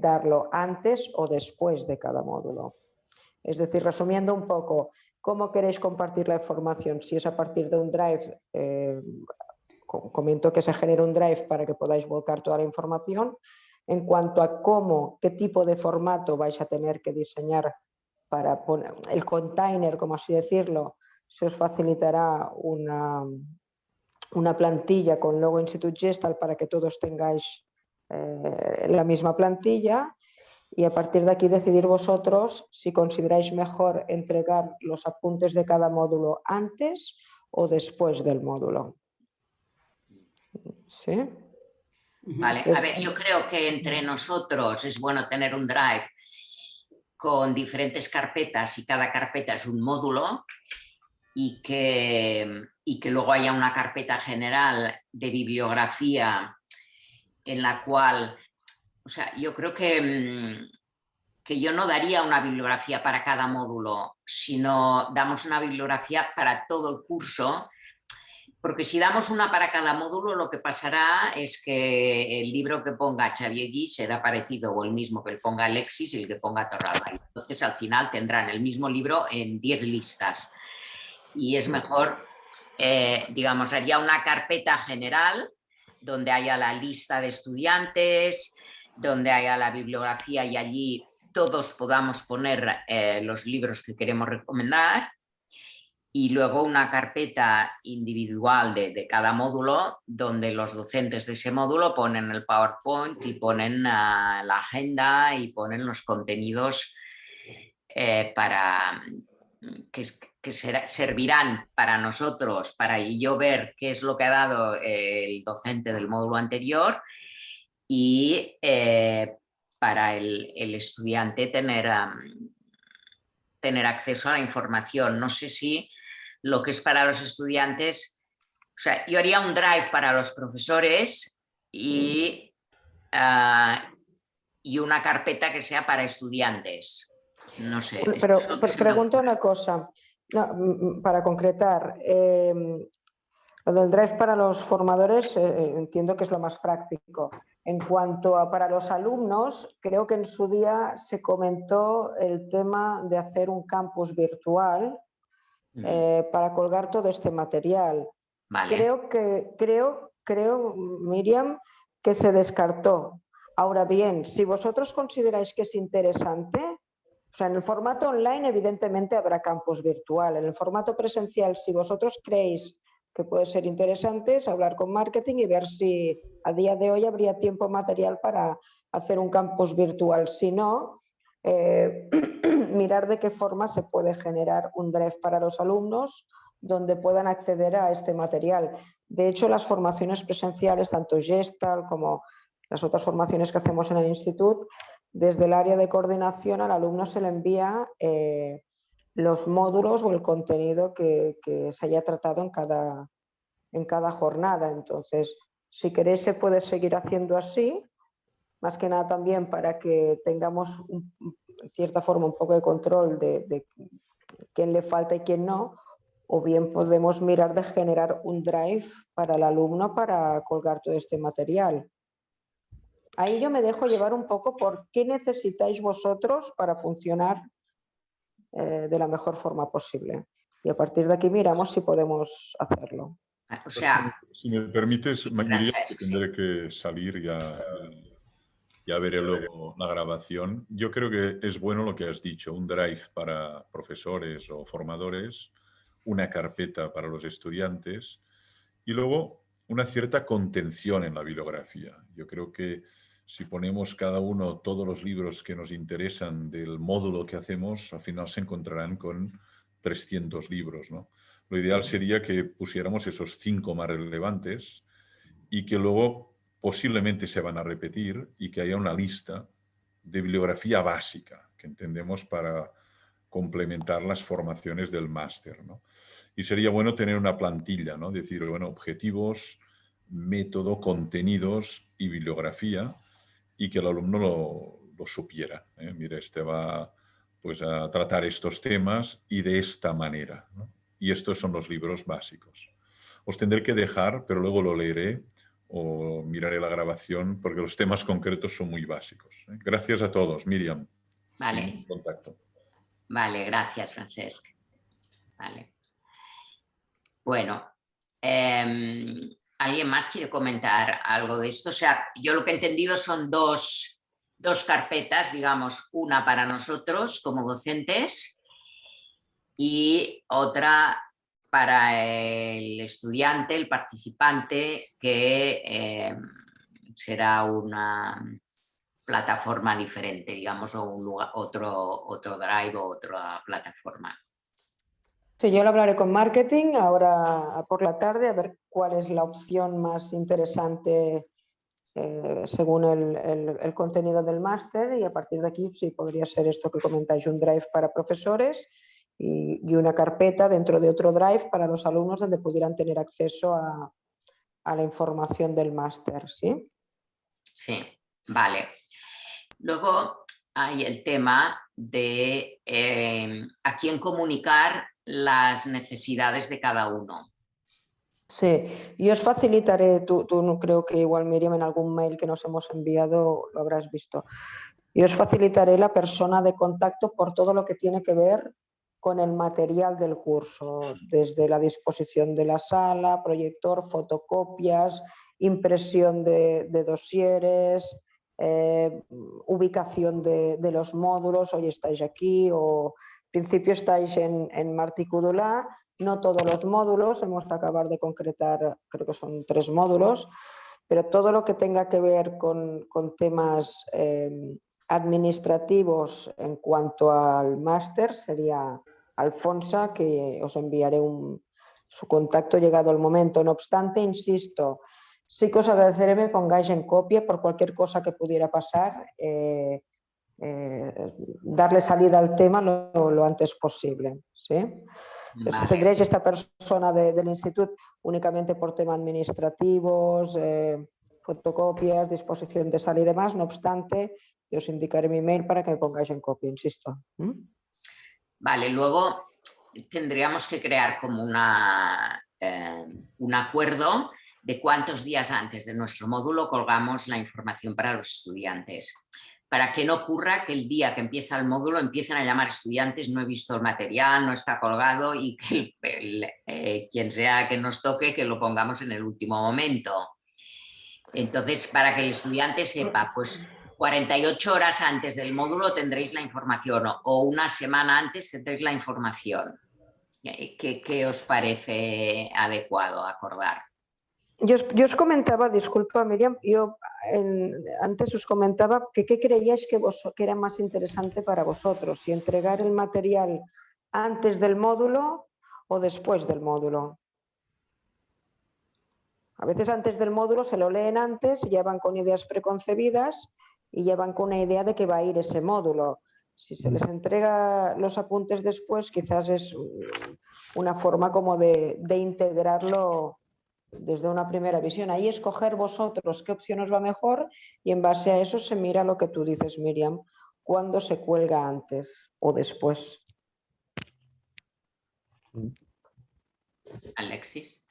darlo antes o después de cada módulo. Es decir, resumiendo un poco, ¿cómo queréis compartir la información? Si es a partir de un Drive, comento que se genere un Drive para que podáis volcar toda la información. En cuanto a qué tipo de formato vais a tener que diseñar para poner el container, como así decirlo, se os facilitará una plantilla con logo Institut Gestalt para que todos tengáis la misma plantilla, y a partir de aquí decidir vosotros si consideráis mejor entregar los apuntes de cada módulo antes o después del módulo. ¿Sí? Vale, a ver, yo creo que entre nosotros es bueno tener un Drive con diferentes carpetas y cada carpeta es un módulo, y que luego haya una carpeta general de bibliografía en la cual, o sea, yo creo que yo no daría una bibliografía para cada módulo, sino damos una bibliografía para todo el curso, porque si damos una para cada módulo, lo que pasará es que el libro que ponga Xavier Guy será parecido o el mismo que el ponga Alexis y el que ponga Torralba. Entonces, al final tendrán el mismo libro en 10 listas. Y es mejor, digamos, haría una carpeta general donde haya la lista de estudiantes, donde haya la bibliografía y allí todos podamos poner los libros que queremos recomendar, y luego una carpeta individual de cada módulo donde los docentes de ese módulo ponen el PowerPoint y ponen la agenda y ponen los contenidos para que servirán para nosotros, para yo ver qué es lo que ha dado el docente del módulo anterior, y para el estudiante tener acceso a la información. No sé si lo que es para los estudiantes, o sea, yo haría un Drive para los profesores y una carpeta que sea para estudiantes. No sé. Pero pregunto una cosa, no, para concretar. Lo del Drive para los formadores entiendo que es lo más práctico. En cuanto a para los alumnos, creo que en su día se comentó el tema de hacer un campus virtual para colgar todo este material. Vale. Creo, Miriam, que se descartó. Ahora bien, si vosotros consideráis que es interesante, o sea, en el formato online evidentemente habrá campus virtual. En el formato presencial, si vosotros creéis que puede ser interesante, es hablar con marketing y ver si a día de hoy habría tiempo material para hacer un campus virtual. Si no, mirar de qué forma se puede generar un Drive para los alumnos donde puedan acceder a este material. De hecho, las formaciones presenciales, tanto Gestalt como las otras formaciones que hacemos en el instituto, desde el área de coordinación al alumno se le envía los módulos o el contenido que se haya tratado en cada jornada. Entonces, si queréis se puede seguir haciendo así, más que nada también para que tengamos en cierta forma un poco de control de quién le falta y quién no, o bien podemos mirar de generar un Drive para el alumno para colgar todo este material. Ahí yo me dejo llevar un poco por qué necesitáis vosotros para funcionar de la mejor forma posible. Y a partir de aquí miramos si podemos hacerlo. O sea, si me permites, Miriam, que tendré que salir ya veré luego la grabación. Yo creo que es bueno lo que has dicho, un Drive para profesores o formadores, una carpeta para los estudiantes y luego una cierta contención en la bibliografía. Yo creo que si ponemos cada uno todos los libros que nos interesan del módulo que hacemos, al final se encontrarán con 300 libros, ¿no? Lo ideal sería que pusiéramos esos 5 más relevantes y que luego posiblemente se van a repetir y que haya una lista de bibliografía básica que entendemos para complementar las formaciones del máster, ¿no? Y sería bueno tener una plantilla, ¿no? Decir, bueno, objetivos, método, contenidos y bibliografía, y que el alumno lo supiera, ¿eh? Mira, este va pues, a tratar estos temas y de esta manera, ¿no? Y estos son los libros básicos. Os tendré que dejar, pero luego lo leeré o miraré la grabación porque los temas concretos son muy básicos, ¿eh? Gracias a todos, Míriam. Vale. Contacto. Vale, gracias, Francesc. Vale. Bueno, ¿alguien más quiere comentar algo de esto? O sea, yo lo que he entendido son dos carpetas, digamos, una para nosotros como docentes y otra para el estudiante, el participante, que será una plataforma diferente, digamos, o un lugar, otro drive o otra plataforma. Sí, yo lo hablaré con marketing ahora por la tarde a ver cuál es la opción más interesante según el contenido del máster, y a partir de aquí sí podría ser esto que comentáis, un drive para profesores y una carpeta dentro de otro drive para los alumnos donde pudieran tener acceso a la información del máster, ¿sí? Sí, vale. Luego hay el tema de a quién comunicar las necesidades de cada uno. Sí, yo os facilitaré, tú no creo que igual Miriam en algún mail que nos hemos enviado lo habrás visto. Yo os facilitaré la persona de contacto por todo lo que tiene que ver con el material del curso, desde la disposición de la sala, proyector, fotocopias, impresión de dosieres, ubicación de los módulos, hoy estáis aquí o en principio estáis en Marticúdula, no todos los módulos, hemos de acabar de concretar, creo que son 3 módulos, pero todo lo que tenga que ver con temas administrativos en cuanto al máster sería Alfonsa, que os enviaré su contacto llegado el momento. No obstante, insisto, sí que os agradeceré me pongáis en copia por cualquier cosa que pudiera pasar, darle salida al tema lo antes posible, ¿sí? Entonces, Vale. tendréis esta persona del instituto únicamente por temas administrativos, fotocopias, disposición de sala y demás. No obstante, yo os indicaré mi email para que me pongáis en copia, insisto. Vale, luego tendríamos que crear como un acuerdo de cuántos días antes de nuestro módulo colgamos la información para los estudiantes, para que no ocurra que el día que empieza el módulo empiecen a llamar estudiantes, no he visto el material, no está colgado, y que quien sea que nos toque que lo pongamos en el último momento. Entonces, para que el estudiante sepa, pues 48 horas antes del módulo tendréis la información o una semana antes tendréis la información. ¿Qué os parece adecuado acordar? Yo os comentaba, disculpa Miriam, antes os comentaba que qué creíais que era más interesante para vosotros, si entregar el material antes del módulo o después del módulo. A veces antes del módulo se lo leen antes, ya van con ideas preconcebidas y ya van con una idea de que va a ir ese módulo. Si se les entrega los apuntes después, quizás es una forma como de integrarlo desde una primera visión. Ahí escoger vosotros qué opción os va mejor y en base a eso se mira lo que tú dices, Miriam, cuándo se cuelga antes o después. Alexis.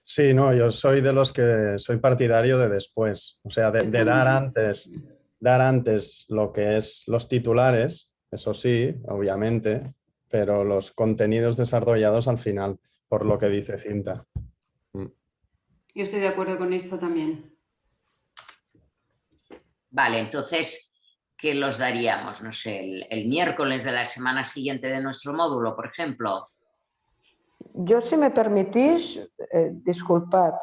Sí, no, yo soy de los que soy partidario de después, o sea, de dar antes lo que es los titulares, eso sí, obviamente, pero los contenidos desarrollados al final, por lo que dice Cinta. Yo estoy de acuerdo con esto también. Vale, entonces, ¿qué los daríamos? No sé, el miércoles de la semana siguiente de nuestro módulo, por ejemplo. Yo, si me permitís, disculpad,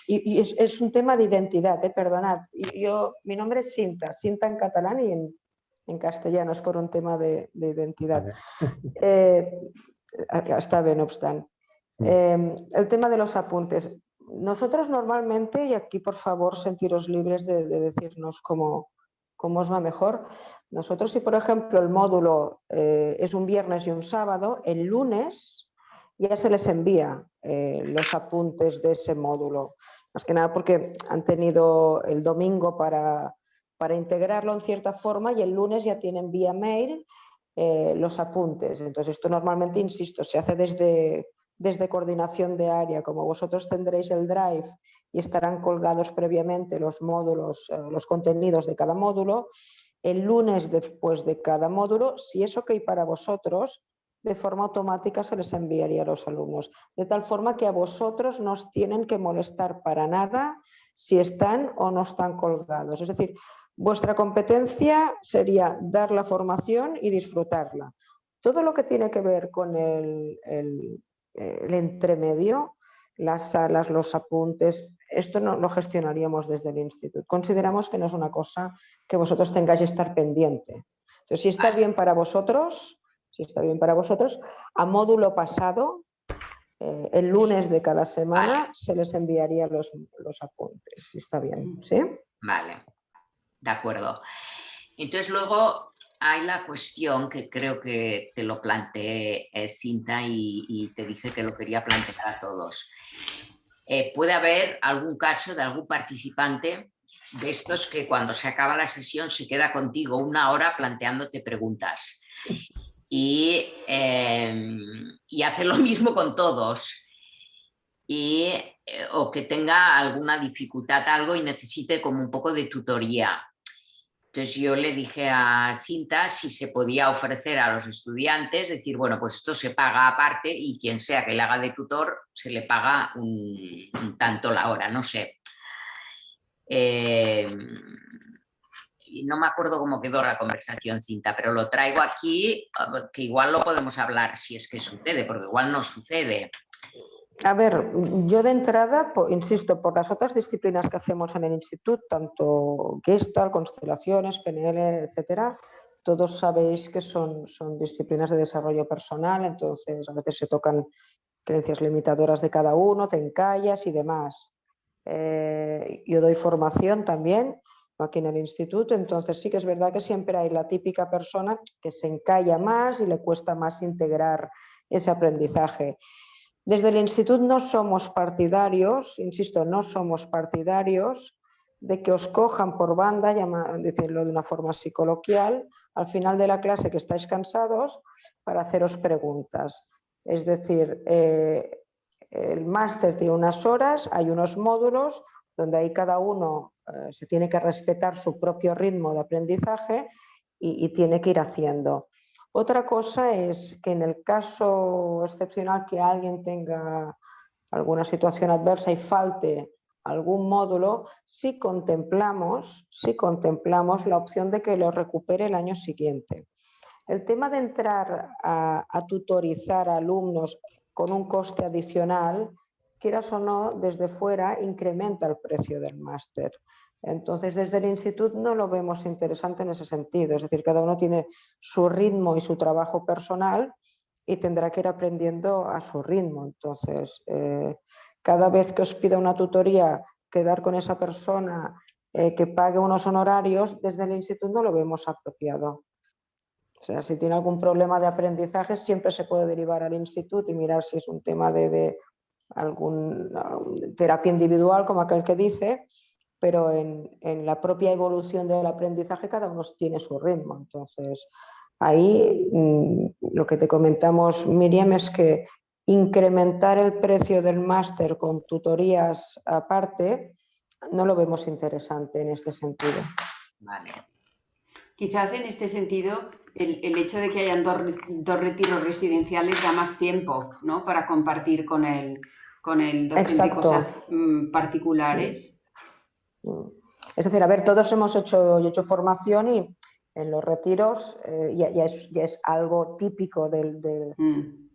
y es un tema de identidad, perdonad. Mi nombre es Cinta, Cinta en catalán y en castellano, es por un tema de identidad. Està bé, no obstant. El tema de los apuntes. Nosotros normalmente, y aquí por favor sentiros libres de decirnos cómo os va mejor. Nosotros, si por ejemplo el módulo es un viernes y un sábado, el lunes ya se les envía los apuntes de ese módulo. Más que nada porque han tenido el domingo para integrarlo en cierta forma y el lunes ya tienen vía mail los apuntes. Entonces esto normalmente, insisto, se hace desde coordinación de área. Como vosotros tendréis el Drive y estarán colgados previamente los módulos, los contenidos de cada módulo, el lunes después de cada módulo, si es ok para vosotros, de forma automática se les enviaría a los alumnos. De tal forma que a vosotros no os tienen que molestar para nada si están o no están colgados. Es decir, vuestra competencia sería dar la formación y disfrutarla. Todo lo que tiene que ver con el entremedio, las salas, los apuntes, esto no lo gestionaríamos desde el instituto. Consideramos que no es una cosa que vosotros tengáis que estar pendiente. Entonces, si está bien para vosotros, a módulo pasado, el lunes de cada semana se les enviaría los apuntes, si está bien, ¿sí? Vale, de acuerdo. Entonces luego hay la cuestión que creo que te lo planteé, Cinta, y te dije que lo quería plantear a todos. Puede haber algún caso de algún participante de estos que cuando se acaba la sesión se queda contigo 1 hora planteándote preguntas y hace lo mismo con todos. O que tenga alguna dificultad, algo y necesite como un poco de tutoría. Entonces yo le dije a Cinta si se podía ofrecer a los estudiantes, decir, bueno, pues esto se paga aparte y quien sea que le haga de tutor se le paga un tanto la hora, no sé. No me acuerdo cómo quedó la conversación, Cinta, pero lo traigo aquí, que igual lo podemos hablar si es que sucede, porque igual no sucede. A ver, yo de entrada, insisto, por las otras disciplinas que hacemos en el instituto, tanto Gestalt, constelaciones, PNL, etcétera, todos sabéis que son disciplinas de desarrollo personal, entonces a veces se tocan creencias limitadoras de cada uno, te encallas y demás. Yo doy formación también aquí en el instituto, entonces sí que es verdad que siempre hay la típica persona que se encalla más y le cuesta más integrar ese aprendizaje. Desde el instituto no somos partidarios, insisto, no somos partidarios de que os cojan por banda, decirlo de una forma así coloquial, al final de la clase que estáis cansados para haceros preguntas. Es decir, el máster tiene unas horas, hay unos módulos donde ahí cada uno se tiene que respetar su propio ritmo de aprendizaje y tiene que ir haciendo. Otra cosa es que en el caso excepcional que alguien tenga alguna situación adversa y falte algún módulo, sí contemplamos la opción de que lo recupere el año siguiente. El tema de entrar a tutorizar a alumnos con un coste adicional, quieras o no, desde fuera incrementa el precio del máster. Entonces, desde el instituto no lo vemos interesante en ese sentido. Es decir, cada uno tiene su ritmo y su trabajo personal y tendrá que ir aprendiendo a su ritmo. Entonces, cada vez que os pida una tutoría, quedar con esa persona que pague unos honorarios, desde el instituto no lo vemos apropiado. O sea, si tiene algún problema de aprendizaje, siempre se puede derivar al instituto y mirar si es un tema de alguna terapia individual, como aquel que dice, pero en la propia evolución del aprendizaje cada uno tiene su ritmo. Entonces, ahí lo que te comentamos, Miriam, es que incrementar el precio del máster con tutorías aparte no lo vemos interesante en este sentido. Vale. Quizás en este sentido el hecho de que hayan dos retiros residenciales da más tiempo, ¿no?, para compartir con el docente. Exacto. Cosas particulares. Es decir, a ver, todos hemos hecho formación y en los retiros ya es algo típico del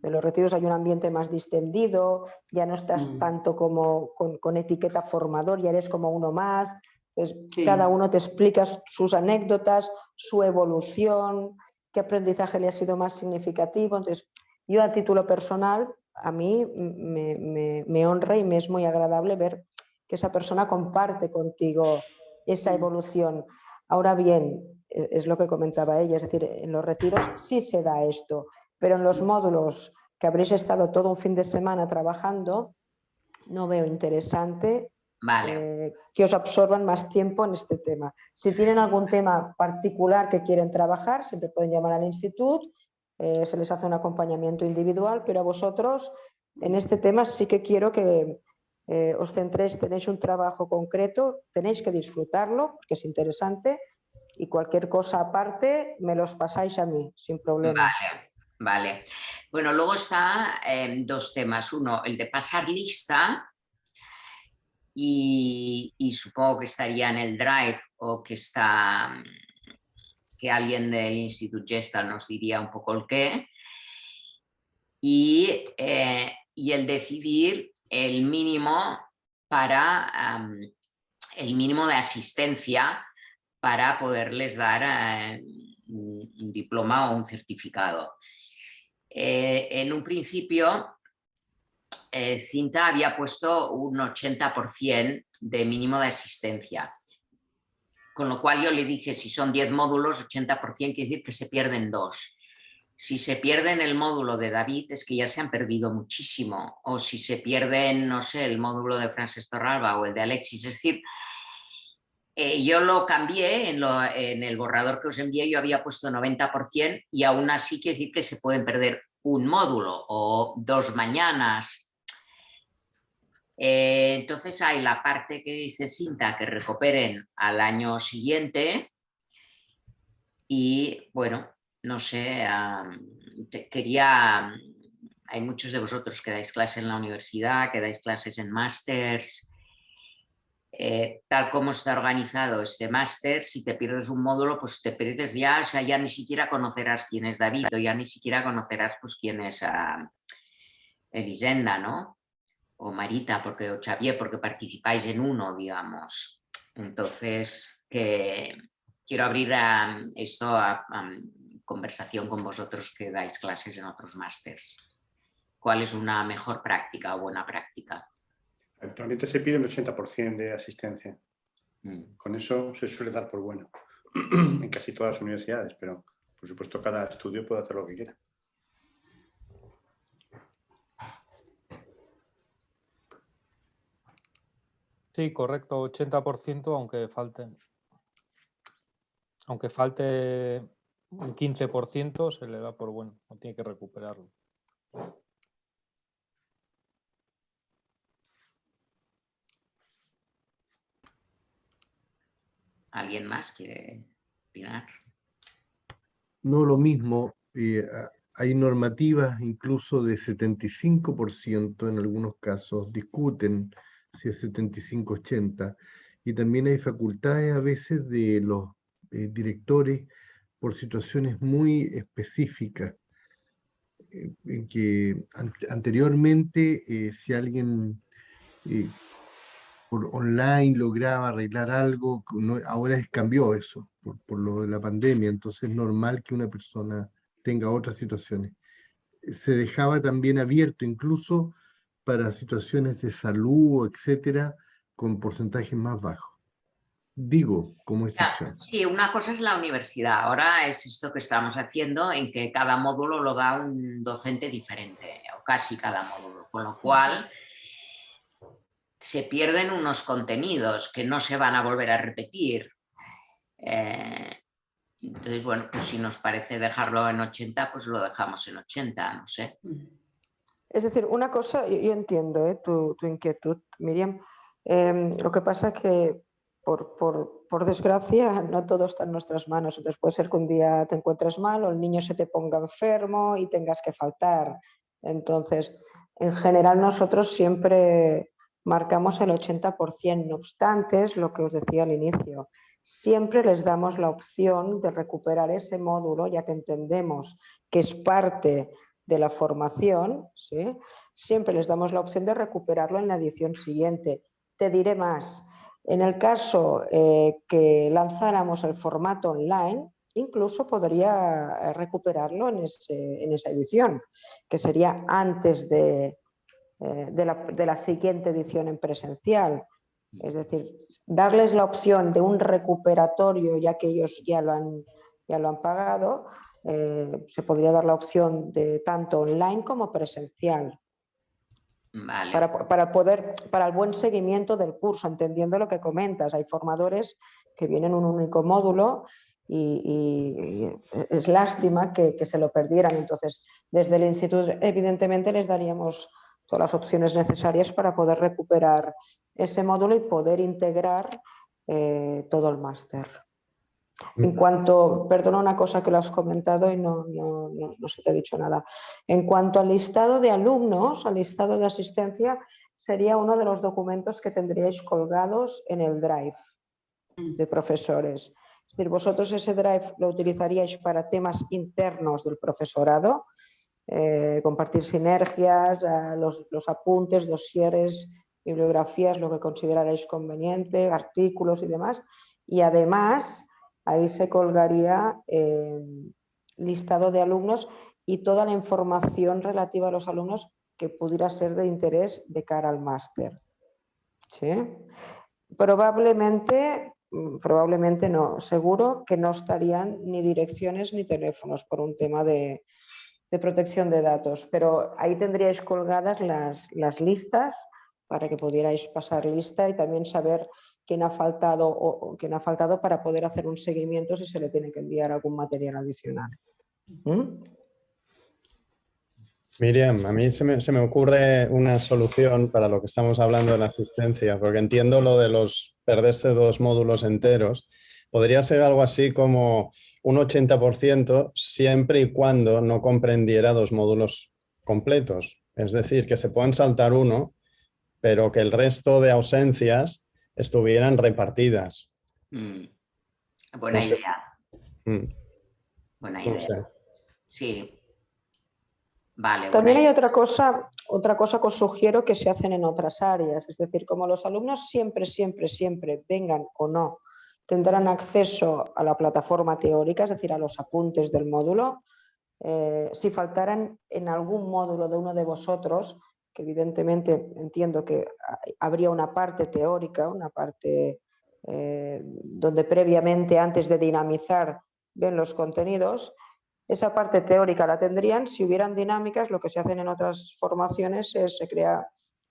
En los retiros hay un ambiente más distendido, ya no estás tanto como con etiqueta formador, ya eres como uno más. Entonces, cada uno te explica sus anécdotas, su evolución, qué aprendizaje le ha sido más significativo. Entonces, yo a título personal, a mí me honra y me es muy agradable ver que esa persona comparte contigo esa evolución. Ahora bien, es lo que comentaba ella, es decir, en los retiros sí se da esto, pero en los módulos que habréis estado todo un fin de semana trabajando, no veo interesante que os absorban más tiempo en este tema. Si tienen algún tema particular que quieren trabajar, siempre pueden llamar al instituto, se les hace un acompañamiento individual, pero a vosotros en este tema sí que quiero que os centréis, tenéis un trabajo concreto, tenéis que disfrutarlo, porque es interesante, y cualquier cosa aparte me los pasáis a mí, sin problema. Vale. Bueno, luego está dos temas. Uno, el de pasar lista, y supongo que estaría en el Drive o que alguien del Instituto Gestalt nos diría un poco el qué. Y el decidir el mínimo el mínimo de asistencia para poderles dar un diploma o un certificado. En un principio, Cinta había puesto un 80% de mínimo de asistencia, con lo cual yo le dije, si son 10 módulos, 80% quiere decir que se pierden 2. Si se pierden el módulo de David, es que ya se han perdido muchísimo. O si se pierden, no sé, el módulo de Francesc Torralba o el de Alexis. Es decir, yo lo cambié en el borrador que os envié, yo había puesto 90% y aún así quiere decir que se pueden perder un módulo o 2 mañanas. Entonces hay la parte que dice Cinta que recuperen al año siguiente y bueno, no sé, hay muchos de vosotros que dais clases en la universidad, que dais clases en másters. Tal como está organizado este máster, si te pierdes un módulo, pues te pierdes ya, o sea, ya ni siquiera conocerás quién es David, o ya ni siquiera conocerás pues quién es Elisenda, ¿no? O Marita, o Xavier, porque participáis en uno, digamos. Entonces, quiero abrir esto a conversación con vosotros que dais clases en otros másters. ¿Cuál es una mejor práctica o buena práctica? Actualmente se pide un 80% de asistencia. Con eso se suele dar por bueno en casi todas las universidades, pero por supuesto cada estudio puede hacer lo que quiera. Sí, correcto, 80%, aunque falte un 15%, se le da por bueno, no tiene que recuperarlo. ¿Alguien más quiere opinar? No, lo mismo. Hay normativas incluso de 75% en algunos casos, discuten si es 75-80, y también hay facultades a veces de los directores por situaciones muy específicas, en que anteriormente si alguien por online lograba arreglar algo, ahora cambió eso por lo de la pandemia, entonces es normal que una persona tenga otras situaciones. Se dejaba también abierto incluso para situaciones de salud, etcétera, con porcentajes más bajos. Digo, como excepción. Sí, una cosa es la universidad, ahora es esto que estamos haciendo, en que cada módulo lo da un docente diferente, o casi cada módulo, con lo cual se pierden unos contenidos que no se van a volver a repetir. Entonces, bueno, pues si nos parece dejarlo en 80, pues lo dejamos en 80, no sé. Es decir, una cosa, yo entiendo tu inquietud, Miriam. Lo que pasa es que, por desgracia, no todo está en nuestras manos. Entonces puede ser que un día te encuentres mal o el niño se te ponga enfermo y tengas que faltar. Entonces, en general nosotros siempre marcamos el 80%. No obstante, es lo que os decía al inicio. Siempre les damos la opción de recuperar ese módulo, ya que entendemos que es parte de la formación, ¿sí? Siempre les damos la opción de recuperarlo en la edición siguiente. Te diré más, en el caso que lanzáramos el formato online, incluso podría recuperarlo en esa edición, que sería antes de la siguiente edición en presencial. Es decir, darles la opción de un recuperatorio, ya que ellos ya lo han pagado, se podría dar la opción de tanto online como presencial. Vale. Para el buen seguimiento del curso, entendiendo lo que comentas. Hay formadores que vienen en un único módulo y es lástima que se lo perdieran. Entonces, desde el instituto, evidentemente, les daríamos todas las opciones necesarias para poder recuperar ese módulo y poder integrar todo el máster. En cuanto, perdona una cosa que lo has comentado y no se te ha dicho nada. En cuanto al listado de alumnos, al listado de asistencia, sería uno de los documentos que tendríais colgados en el Drive de profesores. Es decir, vosotros ese Drive lo utilizaríais para temas internos del profesorado, compartir sinergias, los apuntes, dosieres, bibliografías, lo que considerarais conveniente, artículos y demás. Y además, ahí se colgaría listado de alumnos y toda la información relativa a los alumnos que pudiera ser de interés de cara al máster. ¿Sí? Probablemente no, seguro que no estarían ni direcciones ni teléfonos por un tema de protección de datos, pero ahí tendríais colgadas las listas para que pudierais pasar lista y también saber quién ha faltado para poder hacer un seguimiento si se le tiene que enviar algún material adicional. Miriam, a mí se me ocurre una solución para lo que estamos hablando de la asistencia, porque entiendo lo de los perderse 2 módulos enteros. Podría ser algo así como un 80% siempre y cuando no comprendiera 2 módulos completos. Es decir, que se puedan saltar uno, pero que el resto de ausencias estuvieran repartidas. Buena idea. Buena idea. No sé. Sí. Vale. También hay otra cosa que os sugiero que se hacen en otras áreas. Es decir, como los alumnos siempre, vengan o no, tendrán acceso a la plataforma teórica, es decir, a los apuntes del módulo. Si faltaran en algún módulo de uno de vosotros, que evidentemente entiendo que habría una parte teórica, una parte donde previamente, antes de dinamizar, ven los contenidos, esa parte teórica la tendrían. Si hubieran dinámicas, lo que se hacen en otras formaciones es se crea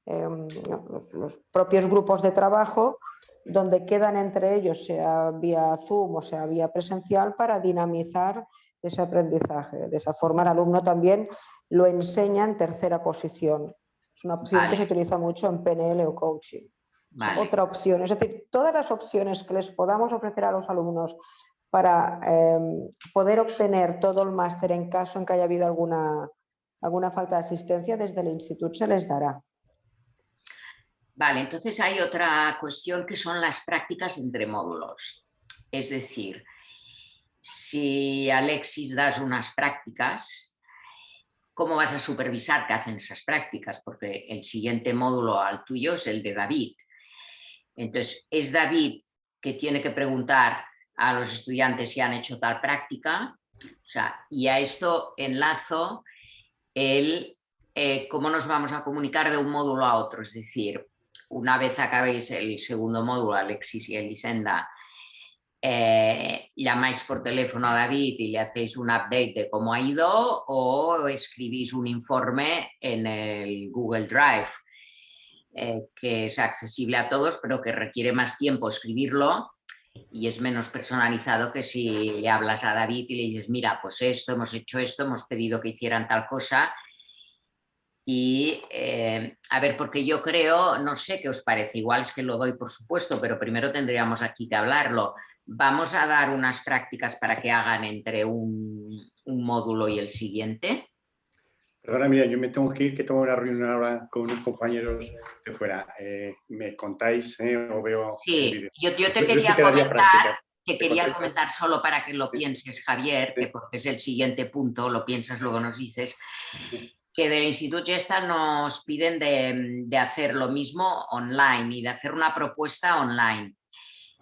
los propios grupos de trabajo donde quedan entre ellos, sea vía Zoom o sea vía presencial, para dinamizar ese aprendizaje. De esa forma el alumno también lo enseña en tercera posición. Es una opción que se utiliza mucho en PNL o coaching. Otra opción, es decir, todas las opciones que les podamos ofrecer a los alumnos para poder obtener todo el máster en caso en que haya habido alguna falta de asistencia, desde el instituto se les dará. Vale, entonces hay otra cuestión que son las prácticas entre módulos. Es decir, si Alexis das unas prácticas, ¿cómo vas a supervisar que hacen esas prácticas? Porque el siguiente módulo al tuyo es el de David. Entonces, es David que tiene que preguntar a los estudiantes si han hecho tal práctica. O sea, y a esto enlazo cómo nos vamos a comunicar de un módulo a otro. Es decir, una vez acabéis el segundo módulo, Alexis y Elisenda, llamáis por teléfono a David y le hacéis un update de cómo ha ido, o escribís un informe en el Google Drive, que es accesible a todos, pero que requiere más tiempo escribirlo y es menos personalizado que si le hablas a David y le dices, mira, pues esto, hemos hecho esto, hemos pedido que hicieran tal cosa. Y a ver, porque yo creo, no sé qué os parece, igual es que lo doy por supuesto, pero primero tendríamos aquí que hablarlo. Vamos a dar unas prácticas para que hagan entre un módulo y el siguiente. Perdona, mira, yo me tengo que ir, que tengo una reunión ahora con unos compañeros de fuera. ¿Me contáis o veo? Sí, yo te quería comentar que quería comentar solo para que lo pienses, Javier, que porque es el siguiente punto, lo piensas, luego nos dices, que del Instituto Gestalt nos piden de hacer lo mismo online y de hacer una propuesta online.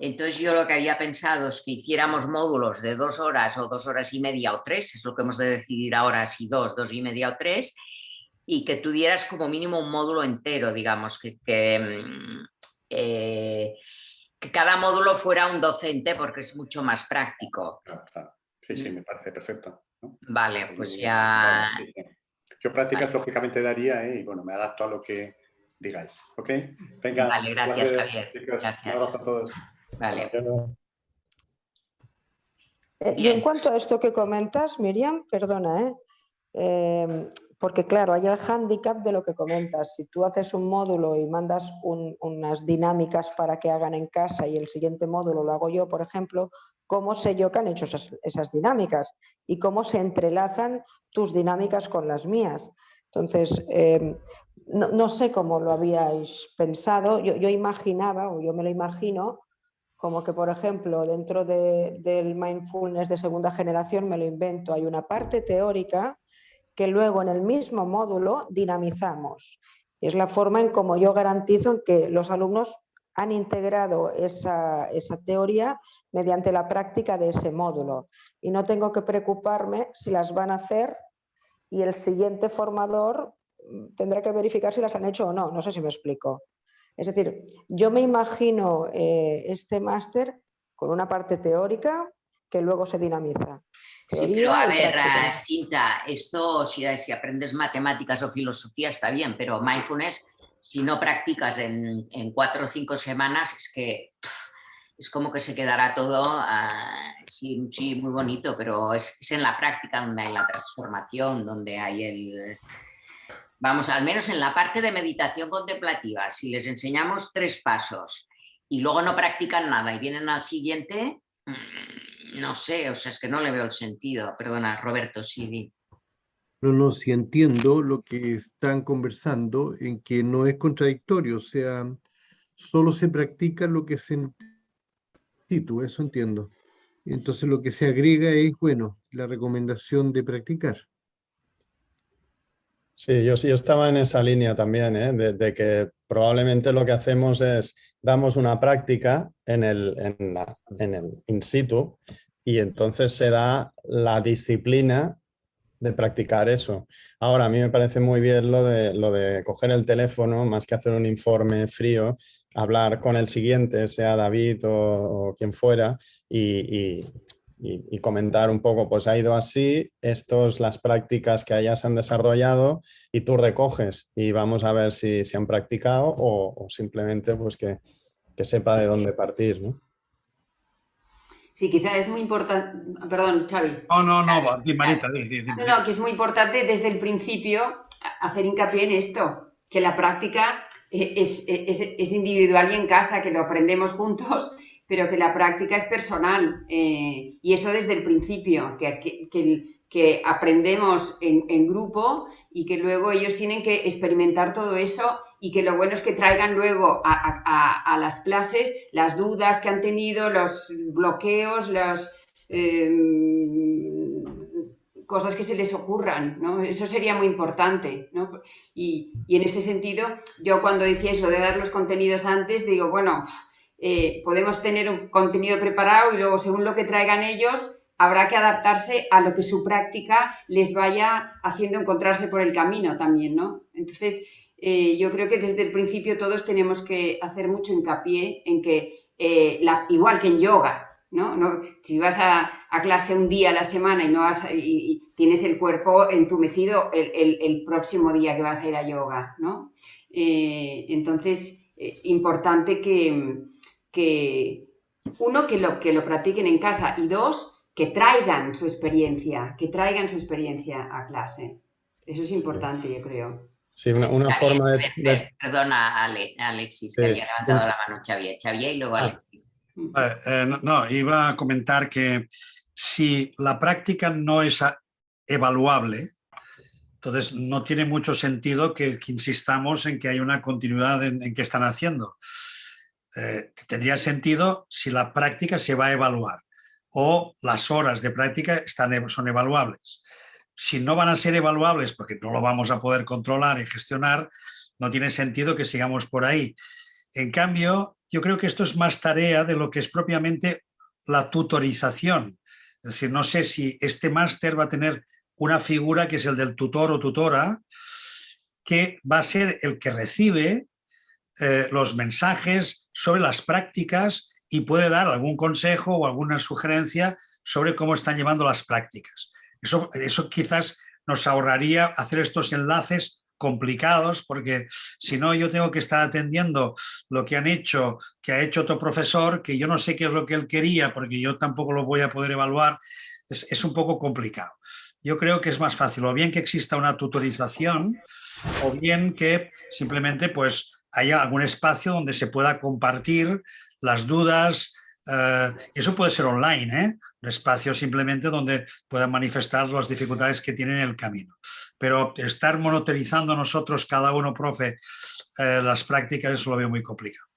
Entonces yo lo que había pensado es que hiciéramos módulos de 2 horas o 2 horas y media o 3, es lo que hemos de decidir ahora, si 2, 2 y media o 3, y que tú dieras como mínimo un módulo entero, digamos, que cada módulo fuera un docente porque es mucho más práctico. Claro. Sí, me parece perfecto, ¿no? Vale, pues ya... Sí. Yo prácticas lógicamente daría y bueno, me adapto a lo que digáis, ¿ok? Venga. Vale, gracias, Javier. Gracias. Un abrazo a todos. Vale. Y en cuanto a esto que comentas, Miriam, perdona, porque claro, hay el hándicap de lo que comentas. Si tú haces un módulo y mandas unas dinámicas para que hagan en casa y el siguiente módulo lo hago yo, por ejemplo, ¿cómo sé yo que han hecho esas dinámicas? Y cómo se entrelazan tus dinámicas con las mías. Entonces, no sé cómo lo habíais pensado. Yo imaginaba, o yo me lo imagino, como que, por ejemplo, dentro del mindfulness de segunda generación, me lo invento, hay una parte teórica que luego en el mismo módulo dinamizamos. Es la forma en cómo yo garantizo que los alumnos han integrado esa teoría mediante la práctica de ese módulo. Y no tengo que preocuparme si las van a hacer y el siguiente formador tendrá que verificar si las han hecho o no. No sé si me explico. Es decir, yo me imagino este máster con una parte teórica que luego se dinamiza. Sí, pero a ver, Cinta, esto si aprendes matemáticas o filosofía está bien, pero mindfulness, si no practicas en 4 o 5 semanas, es que es como que se quedará todo, sí, muy bonito, pero es en la práctica donde hay la transformación, donde hay el... Vamos, al menos en la parte de meditación contemplativa, si les enseñamos 3 pasos y luego no practican nada y vienen al siguiente... No sé, o sea, es que no le veo el sentido. Perdona, Roberto, sí, di. No, sí entiendo lo que están conversando, en que no es contradictorio, o sea, solo se practica lo que se en situ, eso entiendo. Entonces lo que se agrega es, bueno, la recomendación de practicar. Sí, yo estaba en esa línea también, de que probablemente lo que hacemos es damos una práctica en el in situ y entonces se da la disciplina de practicar eso. Ahora, a mí me parece muy bien lo de coger el teléfono, más que hacer un informe frío, hablar con el siguiente, sea David o quien fuera, y comentar un poco, pues ha ido así, estos las prácticas que allá se han desarrollado y tú recoges y vamos a ver si se han practicado o simplemente pues que sepa de dónde partir, ¿no? Sí, quizá es muy importante... Perdón, Xavi. No, Marita. No, que es muy importante desde el principio hacer hincapié en esto, que la práctica es individual y en casa, que lo aprendemos juntos, pero que la práctica es personal. Y eso desde el principio, que aprendemos en grupo y que luego ellos tienen que experimentar todo eso y que lo bueno es que traigan luego a las clases las dudas que han tenido, los bloqueos, cosas que se les ocurran, ¿no? Eso sería muy importante, ¿no? Y en ese sentido, yo cuando decíais lo de dar los contenidos antes, digo, bueno, podemos tener un contenido preparado y luego según lo que traigan ellos, habrá que adaptarse a lo que su práctica les vaya haciendo encontrarse por el camino también, ¿no? Entonces, yo creo que desde el principio todos tenemos que hacer mucho hincapié en que, igual que en yoga, ¿no? Si vas a clase un día a la semana y tienes el cuerpo entumecido el próximo día que vas a ir a yoga, ¿no? Entonces, importante que uno, que lo practiquen en casa y 2, que traigan su experiencia a clase. Eso es importante, yo creo. Sí, una forma de... Perdona, Alexis, que había levantado la mano Xavier y luego Alexis. Iba a comentar que si la práctica no es evaluable, entonces no tiene mucho sentido que insistamos en que hay una continuidad en qué están haciendo. tendría sentido si la práctica se va a evaluar o las horas de práctica son evaluables. Si no van a ser evaluables porque no lo vamos a poder controlar y gestionar, no tiene sentido que sigamos por ahí. En cambio, yo creo que esto es más tarea de lo que es propiamente la tutorización. Es decir, no sé si este máster va a tener una figura que es el del tutor o tutora, que va a ser el que recibe los mensajes sobre las prácticas y puede dar algún consejo o alguna sugerencia sobre cómo están llevando las prácticas. Eso quizás nos ahorraría hacer estos enlaces complicados, porque si no yo tengo que estar atendiendo lo que han hecho, que ha hecho otro profesor, que yo no sé qué es lo que él quería, porque yo tampoco lo voy a poder evaluar. Es un poco complicado. Yo creo que es más fácil o bien que exista una tutorización o bien que simplemente pues haya algún espacio donde se pueda compartir las dudas. Eso puede ser online, un espacio simplemente donde puedan manifestar las dificultades que tienen en el camino. Pero estar monitorizando nosotros, cada uno, profe, las prácticas, eso lo veo muy complicado.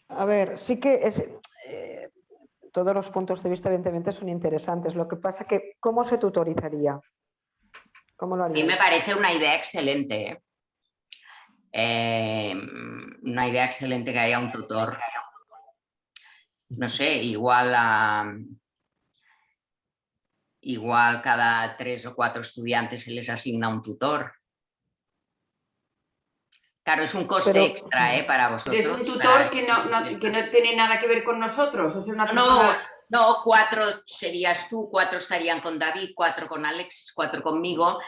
A ver, sí que todos los puntos de vista evidentemente son interesantes. Lo que pasa que, ¿cómo se tutorizaría? ¿Cómo lo haría? A mí me parece una idea excelente. Una idea excelente que haya un tutor. No sé, igual cada 3 o 4 estudiantes se les asigna un tutor. Claro, es un coste extra para vosotros. Es un tutor que no tiene nada que ver con nosotros. O sea, una persona... No, 4 serías tú, 4 estarían con David, 4 con Alexis, 4 conmigo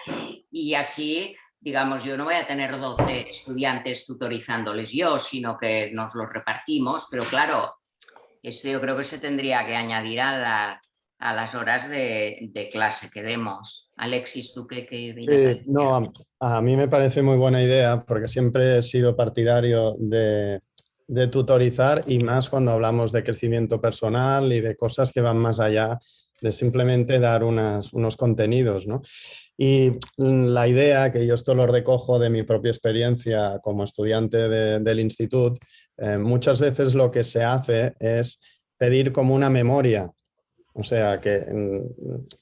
y así, digamos, yo no voy a tener 12 estudiantes tutorizándoles yo, sino que nos los repartimos, pero claro, esto yo creo que se tendría que añadir a las horas de clase que demos. Alexis, ¿tú qué dirías? Sí, no, a mí me parece muy buena idea porque siempre he sido partidario de tutorizar y más cuando hablamos de crecimiento personal y de cosas que van más allá de simplemente dar unos contenidos, ¿no? Y la idea, que yo esto lo recojo de mi propia experiencia como estudiante del instituto, muchas veces lo que se hace es pedir como una memoria, o sea, que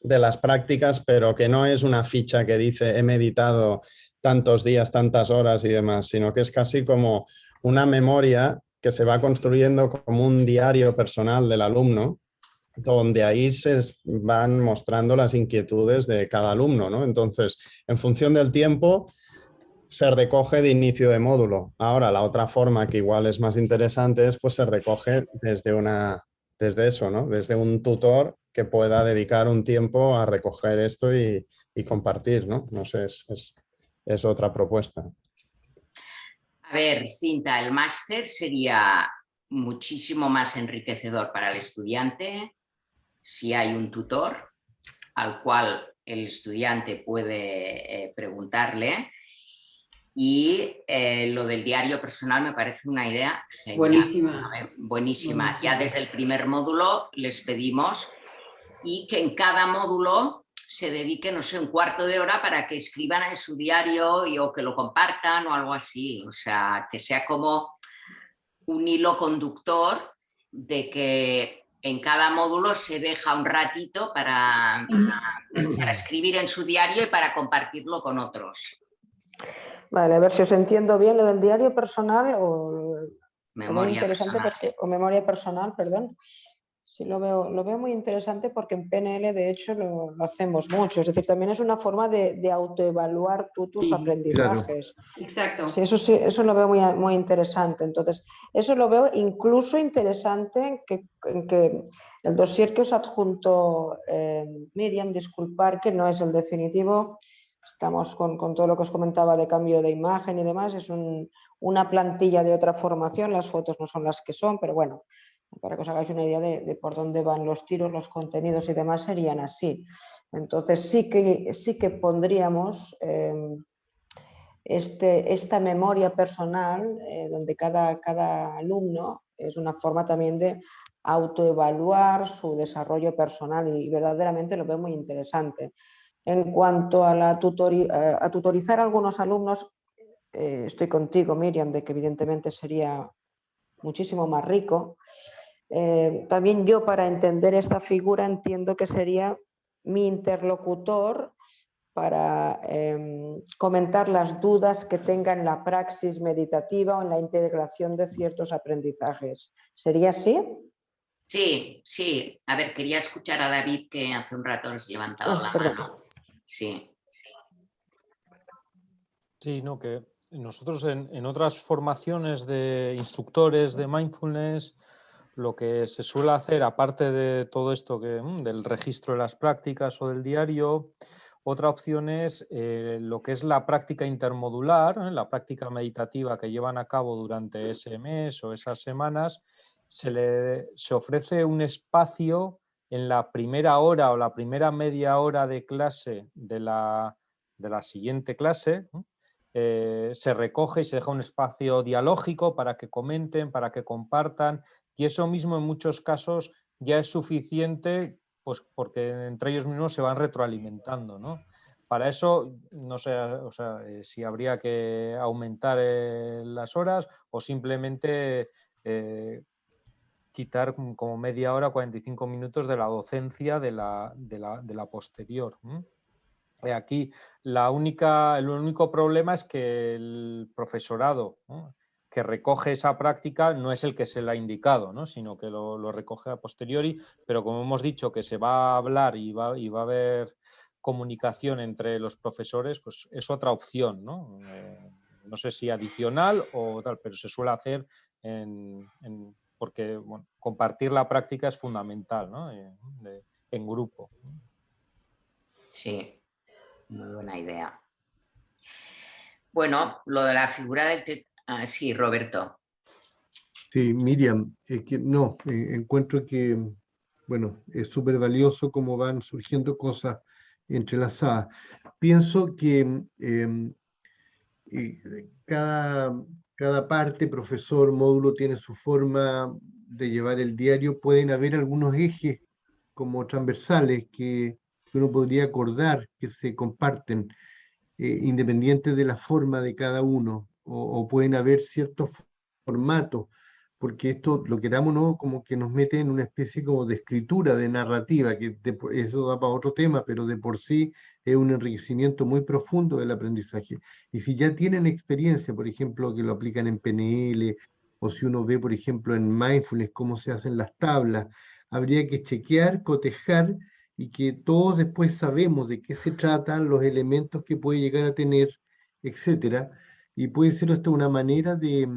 de las prácticas, pero que no es una ficha que dice he meditado tantos días, tantas horas y demás, sino que es casi como una memoria que se va construyendo como un diario personal del alumno, donde ahí se van mostrando las inquietudes de cada alumno, ¿no? Entonces, en función del tiempo, se recoge de inicio de módulo. Ahora, la otra forma que igual es más interesante es pues se recoge desde eso, ¿no? Desde un tutor que pueda dedicar un tiempo a recoger esto y compartir, ¿no? No sé, es otra propuesta. A ver, Cinta, el máster sería muchísimo más enriquecedor para el estudiante si hay un tutor al cual el estudiante puede preguntarle. Y lo del diario personal me parece una idea genial. Buenísima. Buenísima. Ya desde el primer módulo les pedimos y que en cada módulo se dedique, no sé, un cuarto de hora para que escriban en su diario o que lo compartan o algo así. O sea, que sea como un hilo conductor de que en cada módulo se deja un ratito para escribir en su diario y para compartirlo con otros. Vale, a ver si os entiendo bien lo del diario personal o memoria personal, perdón. Sí, lo veo muy interesante porque en PNL de hecho lo hacemos mucho. Es decir, también es una forma de autoevaluar tus aprendizajes. Claro. Exacto. Sí, eso lo veo muy interesante. Entonces, eso lo veo incluso interesante en que el dossier que os adjunto, Miriam, disculpar que no es el definitivo. Estamos con todo lo que os comentaba de cambio de imagen y demás. Es una plantilla de otra formación. Las fotos no son las que son, pero bueno, para que os hagáis una idea de por dónde van los tiros, los contenidos y demás serían así. Entonces sí que pondríamos esta memoria personal donde cada alumno es una forma también de autoevaluar su desarrollo personal y verdaderamente lo veo muy interesante. En cuanto a tutorizar a algunos alumnos, estoy contigo, Miriam, de que evidentemente sería muchísimo más rico. También yo, para entender esta figura, entiendo que sería mi interlocutor para comentar las dudas que tenga en la praxis meditativa o en la integración de ciertos aprendizajes. ¿Sería así? Sí, sí. A ver, quería escuchar a David, que hace un rato nos levantaba la mano. Sí. Sí, no, que nosotros en otras formaciones de instructores de mindfulness, lo que se suele hacer, aparte de todo esto del registro de las prácticas o del diario, otra opción es lo que es la práctica intermodular, la práctica meditativa que llevan a cabo durante ese mes o esas semanas. Se ofrece un espacio en la primera hora o la primera media hora de clase de la siguiente clase. Se recoge y se deja un espacio dialógico para que comenten, para que compartan, y eso mismo en muchos casos ya es suficiente, pues porque entre ellos mismos se van retroalimentando, ¿no? Para eso, no sé, o sea, si habría que aumentar las horas o simplemente quitar como media hora, 45 minutos de la docencia de la posterior. Aquí el único problema es que el profesorado, ¿no?, que recoge esa práctica no es el que se la ha indicado, ¿no?, sino que lo recoge a posteriori, pero como hemos dicho que se va a hablar y va a haber comunicación entre los profesores, pues es otra opción, ¿no? No sé si adicional o tal, pero se suele hacer porque bueno, compartir la práctica es fundamental, ¿no?, en grupo. Sí. Muy buena idea. Bueno, lo de la figura del... sí, Roberto. Sí, Miriam, encuentro que, bueno, es súper valioso cómo van surgiendo cosas entrelazadas. Pienso que cada parte, profesor, módulo, tiene su forma de llevar el diario. Pueden haber algunos ejes como transversales que uno podría acordar que se comparten, independiente de la forma de cada uno, o pueden haber ciertos formatos, porque esto, lo queramos o no, como que nos mete en una especie como de escritura, de narrativa, que eso da para otro tema, pero de por sí es un enriquecimiento muy profundo del aprendizaje. Y si ya tienen experiencia, por ejemplo, que lo aplican en PNL, o si uno ve, por ejemplo, en Mindfulness cómo se hacen las tablas, habría que chequear, cotejar, y que todos después sabemos de qué se tratan, los elementos que puede llegar a tener, etcétera, y puede ser hasta una manera de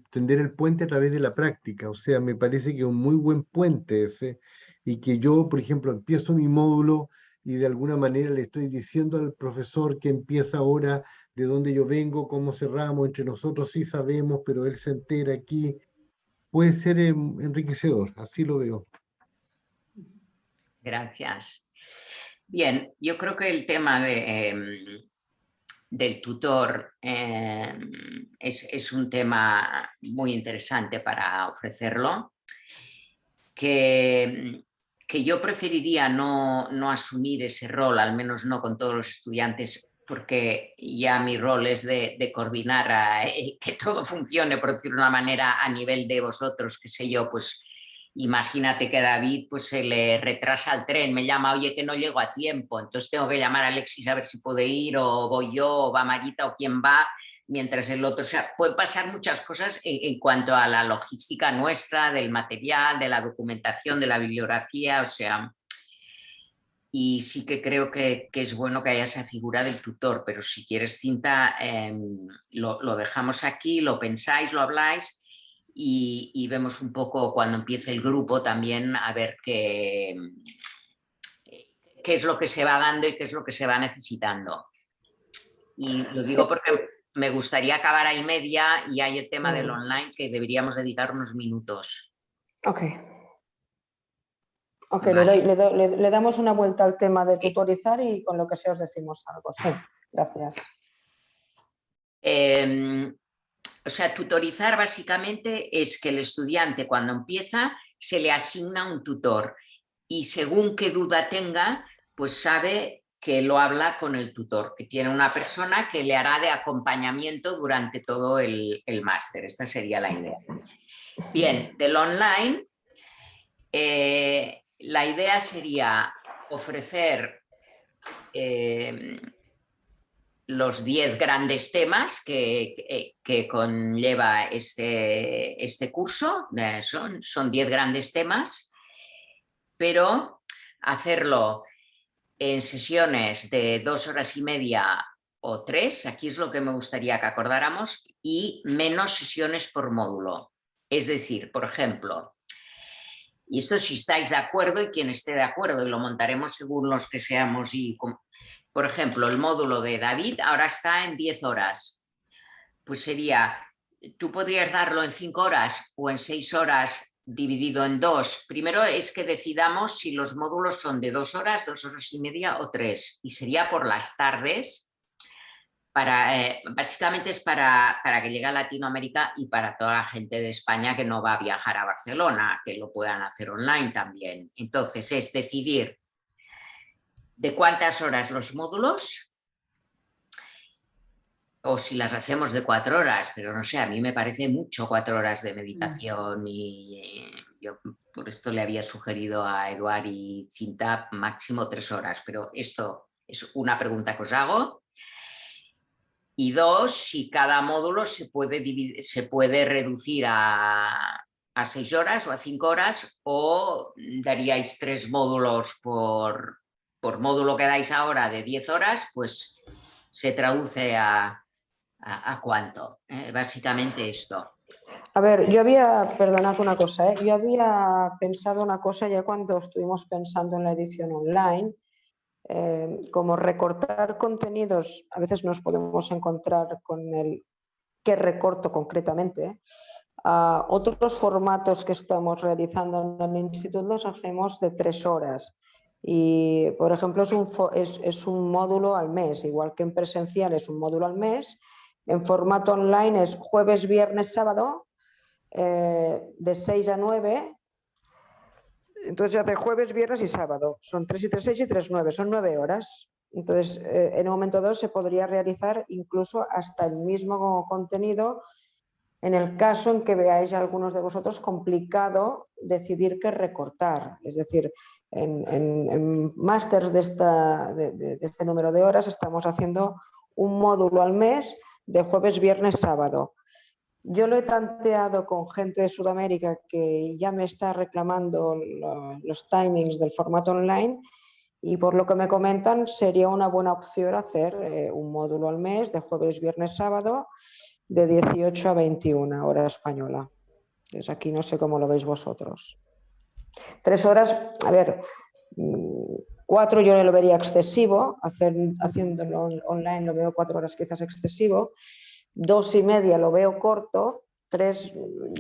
tender el puente a través de la práctica. O sea, me parece que es un muy buen puente ese, y que yo, por ejemplo, empiezo mi módulo y de alguna manera le estoy diciendo al profesor que empieza ahora de dónde yo vengo, cómo cerramos, entre nosotros sí sabemos, pero él se entera aquí. Puede ser enriquecedor, así lo veo. Gracias. Bien, yo creo que el tema del tutor es un tema muy interesante para ofrecerlo, que yo preferiría no asumir ese rol, al menos no con todos los estudiantes, porque ya mi rol es de coordinar que todo funcione, por decirlo de una manera, a nivel de vosotros, qué sé yo, pues imagínate que David pues se le retrasa el tren, me llama, oye, que no llego a tiempo, entonces tengo que llamar a Alexis a ver si puede ir, o voy yo, o va Marita, o quién va, mientras el otro, o sea, puede pasar muchas cosas en cuanto a la logística nuestra, del material, de la documentación, de la bibliografía, o sea, y sí que creo que es bueno que haya esa figura del tutor, pero si quieres, Cinta, lo dejamos aquí, lo pensáis, lo habláis, y vemos un poco cuando empiece el grupo también a ver qué es lo que se va dando y qué es lo que se va necesitando. Y lo digo porque me gustaría acabar a 1:30 y hay el tema del online que deberíamos dedicar unos minutos. Ok. Ok, vale. le damos una vuelta al tema de tutorizar y con lo que sea os decimos algo. Sí, gracias. O sea, tutorizar básicamente es que el estudiante cuando empieza se le asigna un tutor y según qué duda tenga, pues sabe que lo habla con el tutor, que tiene una persona que le hará de acompañamiento durante todo el máster. Esta sería la idea. Bien, del online, la idea sería ofrecer los 10 grandes temas que conlleva este curso. Son 10 grandes temas, pero hacerlo en sesiones de 2 horas y media o 3, aquí es lo que me gustaría que acordáramos, y menos sesiones por módulo. Es decir, por ejemplo, y esto si estáis de acuerdo y quien esté de acuerdo, y lo montaremos según los que seamos. Por ejemplo, el módulo de David ahora está en 10 horas. Pues sería, tú podrías darlo en 5 horas o en 6 horas dividido en 2. Primero es que decidamos si los módulos son de 2 horas, 2 horas y media o 3. Y sería por las tardes. Básicamente es para que llegue a Latinoamérica y para toda la gente de España que no va a viajar a Barcelona, que lo puedan hacer online también. Entonces es decidir de cuántas horas los módulos, o si las hacemos de 4 horas, pero no sé, a mí me parece mucho 4 horas de meditación y yo por esto le había sugerido a Eduard y Cinta máximo 3 horas, pero esto es una pregunta que os hago. Y 2, si cada módulo se puede reducir a 6 horas o a 5 horas, o daríais 3 módulos por módulo que dais ahora de 10 horas, pues se traduce a cuánto. Básicamente esto. A ver, yo había, perdonad una cosa, yo había pensado una cosa ya cuando estuvimos pensando en la edición online, como recortar contenidos, a veces nos podemos encontrar con el qué recorto concretamente. Otros formatos que estamos realizando en el instituto los hacemos de 3 horas. Y, por ejemplo, es un módulo al mes, igual que en presencial es un módulo al mes. En formato online es jueves, viernes, sábado, de 6 a 9. Entonces se hace jueves, viernes y sábado. Son 3 y 3, 6 y 3, 9. Son 9 horas. Entonces, en un momento dado se podría realizar incluso hasta el mismo contenido en el caso en que veáis a algunos de vosotros complicado decidir qué recortar. Es decir, en másters de este número de horas estamos haciendo un módulo al mes de jueves, viernes, sábado. Yo lo he tanteado con gente de Sudamérica que ya me está reclamando los timings del formato online y por lo que me comentan sería una buena opción hacer un módulo al mes de jueves, viernes, sábado de 18 a 21 hora española. Entonces aquí no sé cómo lo veis vosotros. 3 horas, a ver, 4 yo lo vería excesivo, haciéndolo online lo veo 4 horas quizás excesivo. 2 y media lo veo corto, 3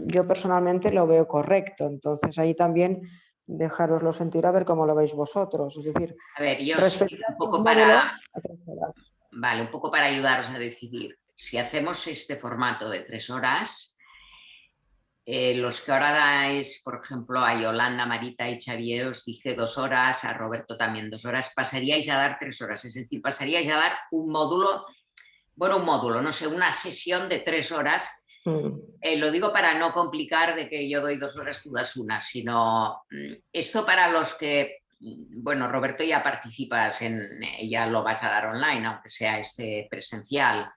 yo personalmente lo veo correcto. Entonces ahí también dejároslo sentir a ver cómo lo veis vosotros. Es decir, a ver, yo un poco para ayudaros a decidir. Si hacemos este formato de 3 horas, los que ahora dais, por ejemplo, a Yolanda, Marita y Xavier, os dije 2 horas, a Roberto también 2 horas, pasaríais a dar 3 horas. Es decir, pasaríais a dar un módulo, no sé, una sesión de 3 horas. Lo digo para no complicar de que yo doy 2 horas, tú das una, sino esto para los que, bueno, Roberto ya participas ya lo vas a dar online, aunque sea presencial.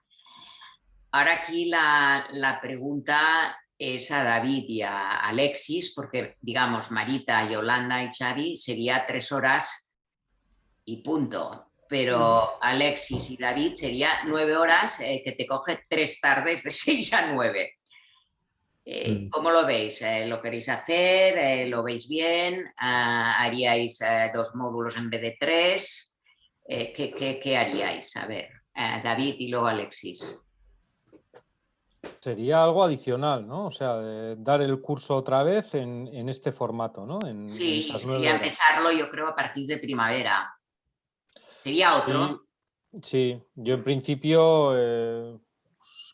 Ahora aquí la pregunta es a David y a Alexis, porque digamos Marita, Yolanda y Xavi sería 3 horas y punto. Pero Alexis y David sería 9 horas que te coge 3 tardes de 6 a 9. ¿Cómo lo veis? ¿Lo queréis hacer? ¿Lo veis bien? ¿Haríais 2 módulos en vez de 3? ¿Qué haríais? A ver, David y luego Alexis. Sería algo adicional, ¿no? O sea, dar el curso otra vez en este formato, ¿no? Sí, sería empezarlo yo creo a partir de primavera. ¿Sería otro? Sí, yo en principio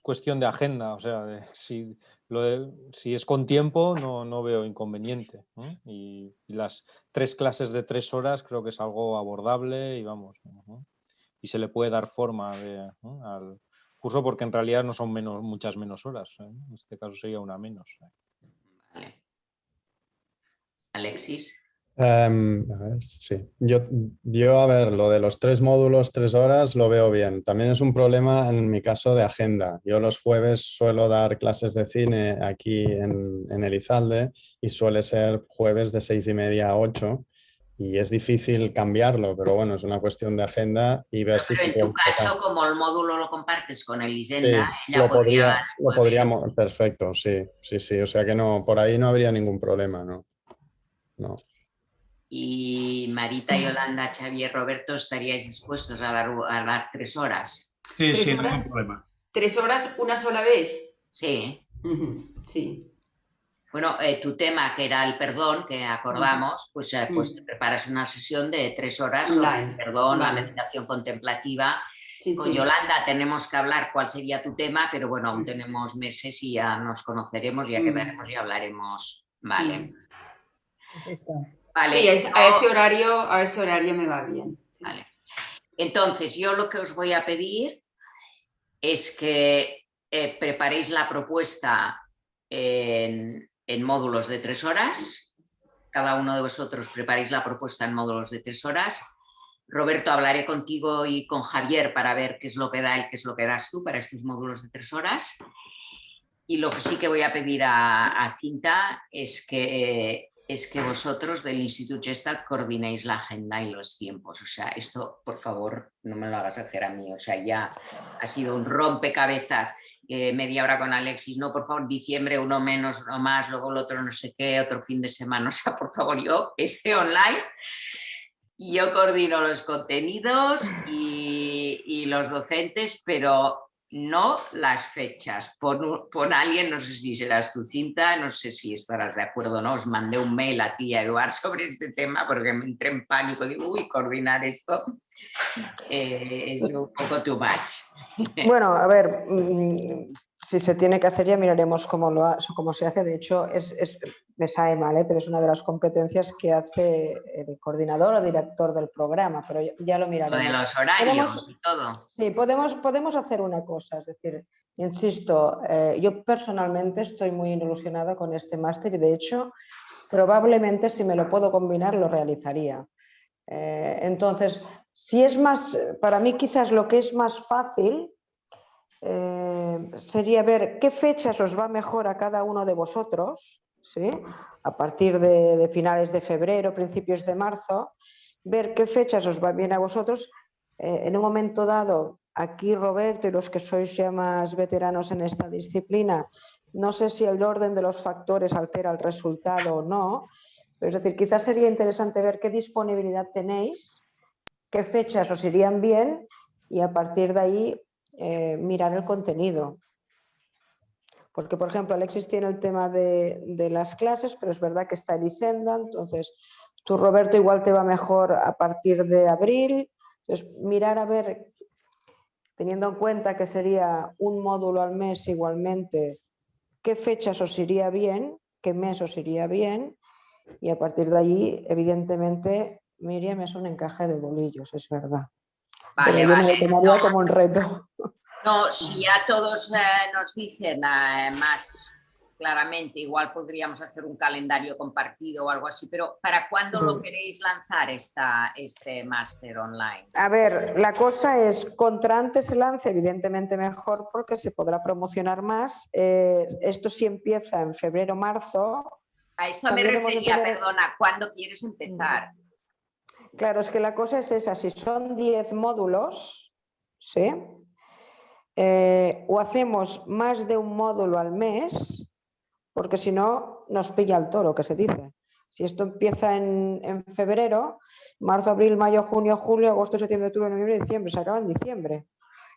cuestión de agenda, o sea, si es con tiempo no veo inconveniente, ¿no? Y las 3 clases de 3 horas creo que es algo abordable y vamos, ¿no? Y se le puede dar forma ¿no? al curso porque en realidad no son muchas menos horas, ¿eh? En este caso sería una menos. Vale. Alexis. A ver, sí. Yo, a ver, lo de los 3 módulos, 3 horas, lo veo bien. También es un problema en mi caso de agenda. Yo los jueves suelo dar clases de cine aquí en Elizalde y suele ser jueves de 6:30 a 8 y es difícil cambiarlo, pero bueno, es una cuestión de agenda y ver si se en puede tu caso, como el módulo lo compartes con Elisenda, sí, ella lo podríamos, perfecto, sí, o sea que no, por ahí no habría ningún problema, ¿no? No. Y Marita, Yolanda, Xavier, Roberto, ¿estaríais dispuestos a dar 3 horas? Sí, 3 sí, horas, ningún problema. 3 horas una sola vez. Sí. Sí. Bueno, tu tema, que era el perdón, que acordamos, pues te preparas una sesión de 3 horas sobre el perdón, la meditación contemplativa. Sí, con Yolanda tenemos que hablar cuál sería tu tema, pero bueno, aún tenemos meses y ya nos conoceremos, ya quedaremos y hablaremos. Vale. Vale. Sí, a ese horario me va bien. Sí. Vale. Entonces, yo lo que os voy a pedir es que preparéis la propuesta en módulos de 3 horas. Cada uno de vosotros preparéis la propuesta en módulos de 3 horas. Roberto, hablaré contigo y con Javier para ver qué es lo que da él, qué es lo que das tú para estos módulos de 3 horas. Y lo que sí que voy a pedir a Cinta es que vosotros del Instituto Gestalt coordinéis la agenda y los tiempos. O sea, esto, por favor, no me lo hagas hacer a mí. O sea, ya ha sido un rompecabezas. Media hora con Alexis, no, por favor, diciembre, uno menos, uno más, luego el otro no sé qué, otro fin de semana. O sea, por favor, yo online. Yo coordino los contenidos y los docentes, pero no las fechas. Pon a alguien, no sé si serás tu Cinta, no sé si estarás de acuerdo o no. Os mandé un mail a ti y a Eduard sobre este tema porque me entré en pánico. Digo, uy, coordinar esto es un poco too much. Bueno, a ver, si se tiene que hacer ya miraremos cómo se hace. De hecho, me sabe mal, pero es una de las competencias que hace el coordinador o director del programa, pero ya lo miraremos. Lo de los horarios y todo. Sí, podemos hacer una cosa, es decir, insisto, yo personalmente estoy muy ilusionada con este máster y de hecho, probablemente si me lo puedo combinar lo realizaría. Entonces, si es más, para mí quizás lo que es más fácil sería ver qué fechas os va mejor a cada uno de vosotros, ¿sí? A partir de finales de febrero, principios de marzo, ver qué fechas os va bien a vosotros. En un momento dado, aquí Roberto y los que sois ya más veteranos en esta disciplina, no sé si el orden de los factores altera el resultado o no, pero es decir, quizás sería interesante ver qué disponibilidad tenéis, qué fechas os irían bien y a partir de ahí mirar el contenido. Porque, por ejemplo, Alexis tiene el tema de las clases, pero es verdad que está Elisenda, entonces tú, Roberto, igual te va mejor a partir de abril. Entonces, mirar a ver, teniendo en cuenta que sería un módulo al mes igualmente, qué fechas os iría bien, qué mes os iría bien, y a partir de allí, evidentemente, Miriam es un encaje de bolillos, es verdad. Vale, pero yo me lo tomaría como un reto. No, si ya todos nos dicen más claramente, igual podríamos hacer un calendario compartido o algo así, pero ¿para cuándo lo queréis lanzar este máster online? A ver, la cosa es, contra antes se lance, evidentemente mejor porque se podrá promocionar más. Esto sí empieza en febrero, marzo. A esto me refería, perdona, ¿cuándo quieres empezar? Claro, es que la cosa es esa, si son 10 módulos, ¿sí? O hacemos más de un módulo al mes, porque si no nos pilla el toro, que se dice. Si esto empieza en febrero, marzo, abril, mayo, junio, julio, agosto, septiembre, octubre, noviembre, diciembre, se acaba en diciembre.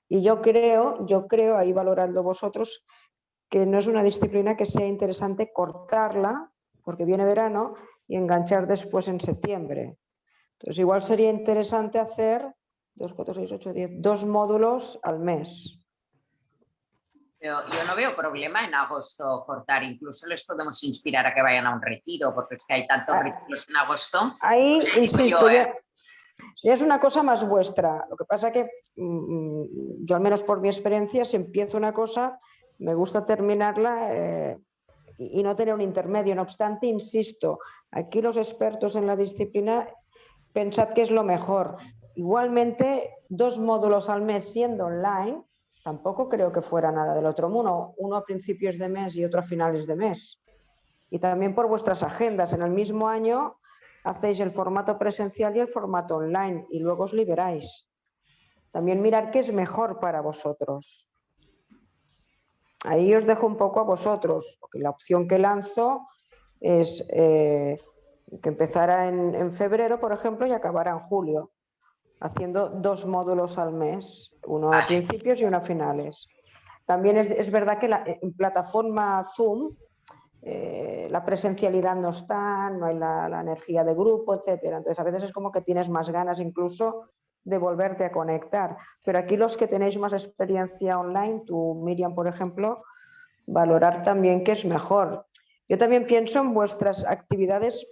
Y yo creo, ahí valorando vosotros, que no es una disciplina que sea interesante cortarla, porque viene verano, y enganchar después en septiembre. Entonces igual sería interesante hacer 2, 4, 6, 8, 10, 2 módulos al mes. Yo no veo problema en agosto cortar, incluso les podemos inspirar a que vayan a un retiro, porque es que hay tantos retiros en agosto. Ahí, insisto, yo, ya es una cosa más vuestra. Lo que pasa que yo, al menos por mi experiencia, si empiezo una cosa, me gusta terminarla y no tener un intermedio. No obstante, insisto, aquí los expertos en la disciplina, pensad que es lo mejor. Igualmente, 2 módulos al mes siendo online, tampoco creo que fuera nada del otro mundo. Uno a principios de mes y otro a finales de mes. Y también por vuestras agendas. En el mismo año hacéis el formato presencial y el formato online y luego os liberáis. También mirar qué es mejor para vosotros. Ahí os dejo un poco a vosotros, porque la opción que lanzo es que empezara en febrero, por ejemplo, y acabará en julio, haciendo 2 módulos al mes, uno a principios y uno a finales. También es verdad que en plataforma Zoom la presencialidad no está, no hay la energía de grupo, etcétera. Entonces, a veces es como que tienes más ganas incluso de volverte a conectar. Pero aquí los que tenéis más experiencia online, tú, Miriam, por ejemplo, valorar también qué es mejor. Yo también pienso en vuestras actividades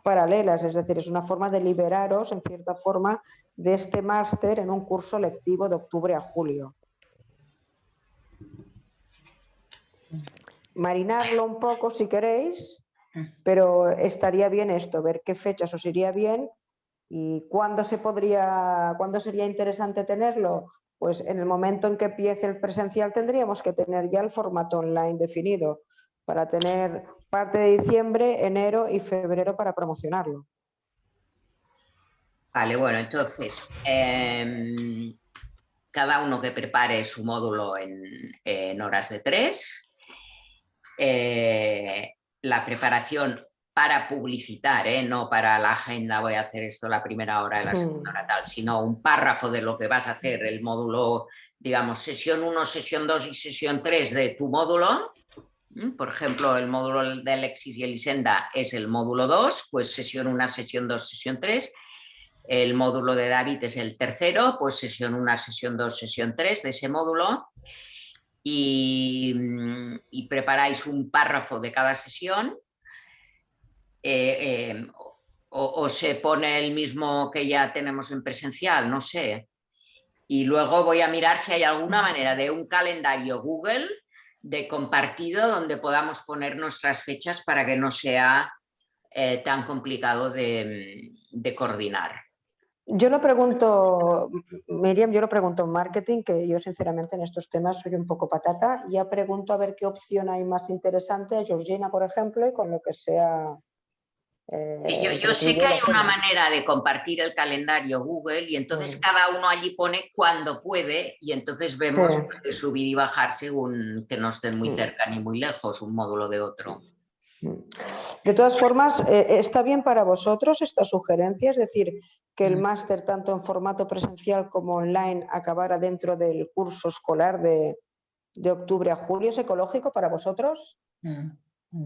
paralelas, es decir, es una forma de liberaros, en cierta forma, de este máster en un curso lectivo de octubre a julio. Marinarlo un poco si queréis, pero estaría bien esto, ver qué fechas os iría bien y cuándo sería interesante tenerlo. Pues en el momento en que empiece el presencial tendríamos que tener ya el formato online definido para tener parte de diciembre, enero y febrero para promocionarlo. Vale, bueno, entonces cada uno que prepare su módulo en horas de 3. La preparación para publicitar, no para la agenda, voy a hacer esto la primera hora, la segunda hora tal, sino un párrafo de lo que vas a hacer, el módulo, digamos, sesión 1, sesión 2 y sesión 3 de tu módulo. Por ejemplo, el módulo de Alexis y Elisenda es el módulo 2, pues sesión 1, sesión 2, sesión 3. El módulo de David es el tercero, pues sesión 1, sesión 2, sesión 3 de ese módulo. Y preparáis un párrafo de cada sesión o se pone el mismo que ya tenemos en presencial, no sé. Y luego voy a mirar si hay alguna manera de un calendario Google de compartido donde podamos poner nuestras fechas para que no sea tan complicado de coordinar. Yo lo pregunto, Miriam, yo lo pregunto en marketing, que yo sinceramente en estos temas soy un poco patata. Ya pregunto a ver qué opción hay más interesante a Georgina, por ejemplo, y con lo que sea. Yo sé que hay una manera de compartir el calendario Google y entonces cada uno allí pone cuando puede y entonces vemos de subir y bajar según que no estén muy cerca ni muy lejos un módulo de otro. De todas formas, ¿está bien para vosotros esta sugerencia? Es decir, que el máster tanto en formato presencial como online acabara dentro del curso escolar de octubre a julio. ¿Es ecológico para vosotros?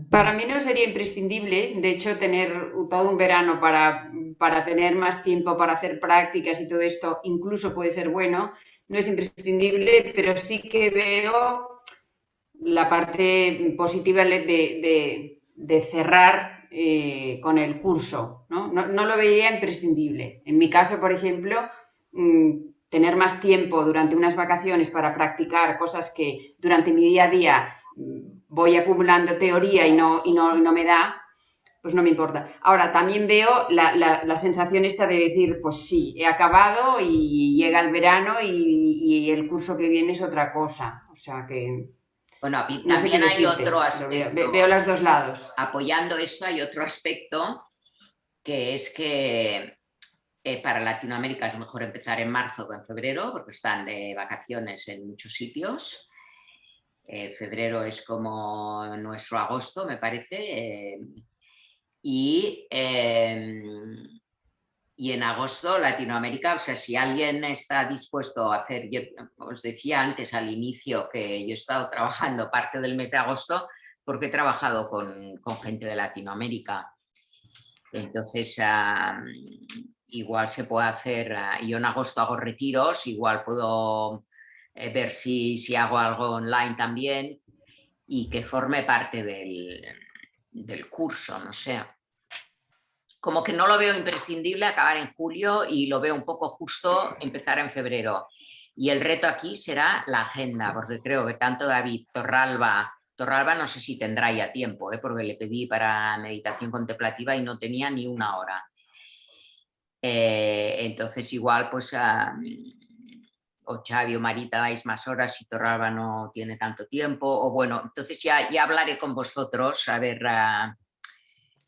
Para mí no sería imprescindible, de hecho, tener todo un verano para tener más tiempo para hacer prácticas y todo esto, incluso puede ser bueno, no es imprescindible, pero sí que veo la parte positiva de cerrar con el curso, ¿no? No lo veía imprescindible. En mi caso, por ejemplo, tener más tiempo durante unas vacaciones para practicar cosas que durante mi día a día voy acumulando teoría y no me da, pues no me importa. Ahora, también veo la sensación esta de decir, pues sí, he acabado y llega el verano y el curso que viene es otra cosa. O sea que... Bueno, no sé también hay otro aspecto. Veo los dos lados. Apoyando esto hay otro aspecto que es que para Latinoamérica es mejor empezar en marzo que en febrero porque están de vacaciones en muchos sitios. Febrero es como nuestro agosto, me parece. Y en agosto Latinoamérica, o sea, si alguien está dispuesto a hacer, yo os decía antes al inicio que yo he estado trabajando parte del mes de agosto porque he trabajado con gente de Latinoamérica. Entonces, igual se puede hacer, yo en agosto hago retiros, igual puedo ver si hago algo online también y que forme parte del curso, no sé. Como que no lo veo imprescindible acabar en julio y lo veo un poco justo empezar en febrero. Y el reto aquí será la agenda, porque creo que tanto David, Torralba no sé si tendrá ya tiempo, porque le pedí para meditación contemplativa y no tenía ni una hora. Entonces igual pues o Xavi o Marita dais más horas y Torralba no tiene tanto tiempo, o bueno, entonces ya hablaré con vosotros, a ver,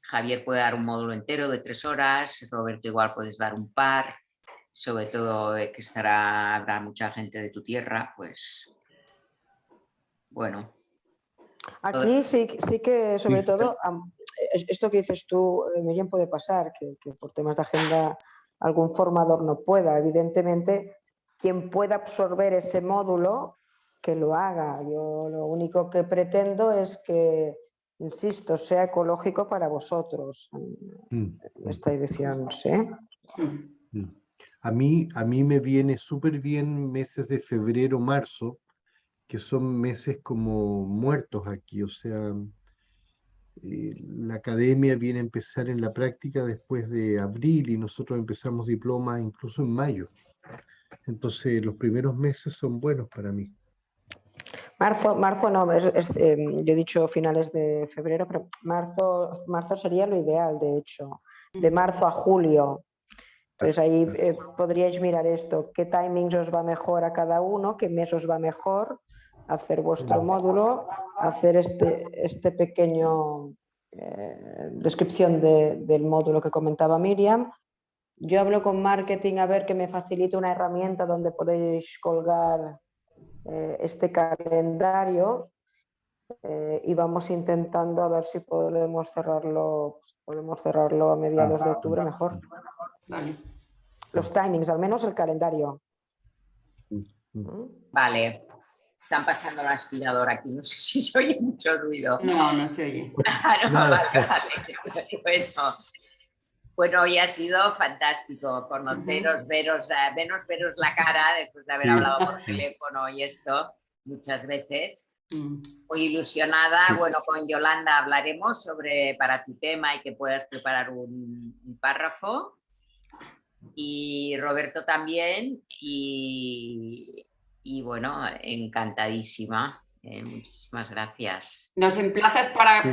Javier puede dar un módulo entero de 3 horas, Roberto igual puedes dar un par, sobre todo que habrá mucha gente de tu tierra, pues bueno. Aquí sí que, sobre todo, esto que dices tú, Miriam, puede pasar, que por temas de agenda algún formador no pueda. Evidentemente, quien pueda absorber ese módulo, que lo haga. Yo lo único que pretendo es que, insisto, sea ecológico para vosotros esta edición, ¿sí? A mí me viene súper bien meses de febrero, marzo, que son meses como muertos aquí, o sea, la academia viene a empezar en la práctica después de abril y nosotros empezamos diploma incluso en mayo. Entonces los primeros meses son buenos para mí. Marzo no, yo he dicho finales de febrero, pero marzo sería lo ideal, de hecho, de marzo a julio. Entonces ahí podríais mirar esto, qué timings os va mejor a cada uno, qué mes os va mejor, hacer vuestro módulo, hacer este pequeño descripción del módulo que comentaba Miriam. Yo hablo con marketing a ver que me facilite una herramienta donde podéis colgar este calendario y vamos intentando a ver si podemos cerrarlo a mediados de octubre mejor. Vale. Los timings, al menos el calendario. Vale. Están pasando la aspiradora aquí, no sé si se oye mucho ruido. No se oye. Vale. Bueno, hoy ha sido fantástico conoceros, veros la cara después de haber hablado por teléfono y esto muchas veces. Muy ilusionada. Bueno, con Yolanda hablaremos para tu tema y que puedas preparar un párrafo. Y Roberto también. Y bueno, encantadísima. Muchísimas gracias. ¿Nos emplazas para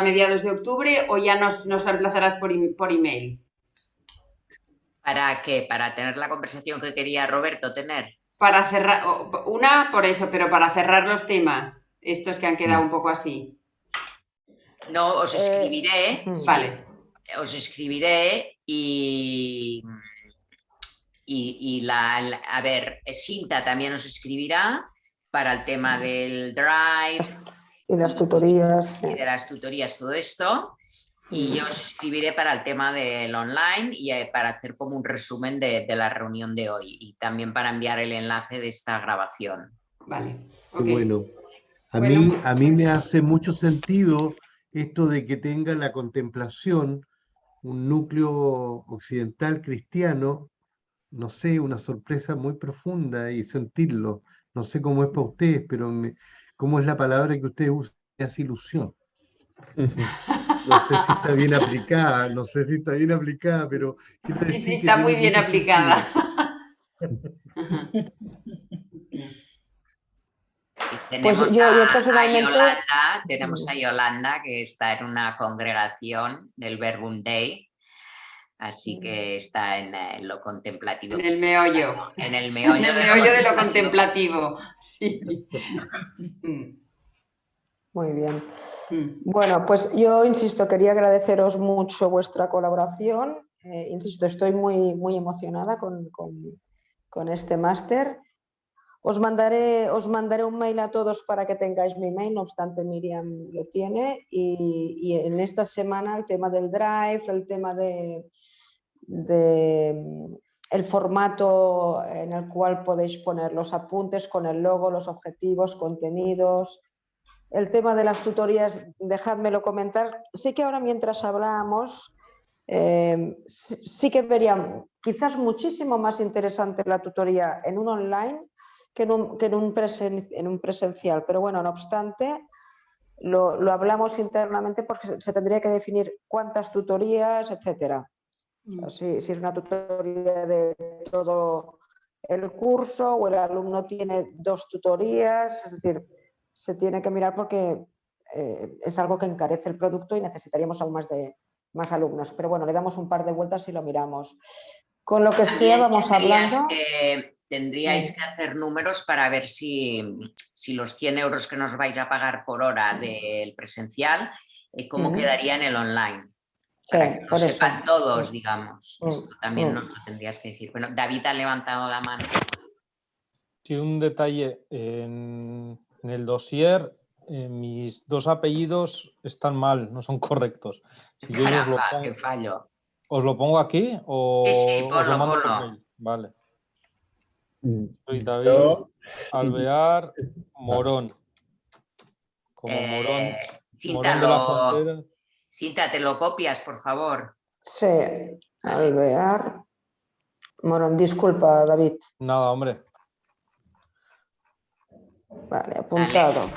mediados de octubre o ya nos emplazarás por email? ¿Para qué? ¿Para tener la conversación que quería Roberto tener? Para cerrar, por eso, pero para cerrar los temas, estos que han quedado un poco así. No, os escribiré. Vale. Os escribiré a ver, Sinta también os escribirá para el tema del Drive. Y las tutorías. Y de las tutorías, todo esto. Y yo os escribiré para el tema del online y para hacer como un resumen de la reunión de hoy. Y también para enviar el enlace de esta grabación. Vale. Okay. Bueno, a mí me hace mucho sentido esto de que tenga la contemplación un núcleo occidental cristiano, no sé, una sorpresa muy profunda y sentirlo. No sé cómo es para ustedes, pero cómo es la palabra que ustedes usan, me hace ilusión. No sé si está bien aplicada, pero... Sí, está muy bien aplicada. Tenemos tenemos a Yolanda, que está en una congregación del Verbum Dei, así que está en lo contemplativo. En el meollo. En el meollo de lo contemplativo. Sí. Muy bien. Bueno, pues yo insisto, quería agradeceros mucho vuestra colaboración. Insisto, estoy muy emocionada con este máster. Os mandaré un mail a todos para que tengáis mi mail, no obstante Miriam lo tiene. Y en esta semana el tema del Drive, el tema el formato en el cual podéis poner los apuntes con el logo, los objetivos, contenidos. El tema de las tutorías, dejádmelo comentar. Sí que ahora mientras hablábamos, sí que vería quizás muchísimo más interesante la tutoría en un online que en un presencial. Pero bueno, no obstante, lo hablamos internamente porque se tendría que definir cuántas tutorías, etcétera. O sea, si es una tutoría de todo el curso o el alumno tiene 2 tutorías, es decir, se tiene que mirar porque es algo que encarece el producto y necesitaríamos aún más alumnos. Pero bueno, le damos un par de vueltas y lo miramos. Con lo que sea, vamos hablando. Tendríais que hacer números para ver si los 100 euros que nos vais a pagar por hora del presencial, cómo quedaría en el online. Para que lo sepan todos, digamos. Esto también nos lo tendrías que decir. Bueno, David ha levantado la mano. Sí, un detalle. En el dossier, mis 2 apellidos están mal, no son correctos. Si yo ¡Qué fallo! ¿Os lo pongo aquí o sí, os lo mando por mail? Vale. Soy David Alvear Morón. Como Morón. Cinta, Morón de la Frontera. Cinta, ¿te lo copias, por favor? Sí, Alvear Morón. Disculpa, David. Nada, hombre. Vale, apuntado.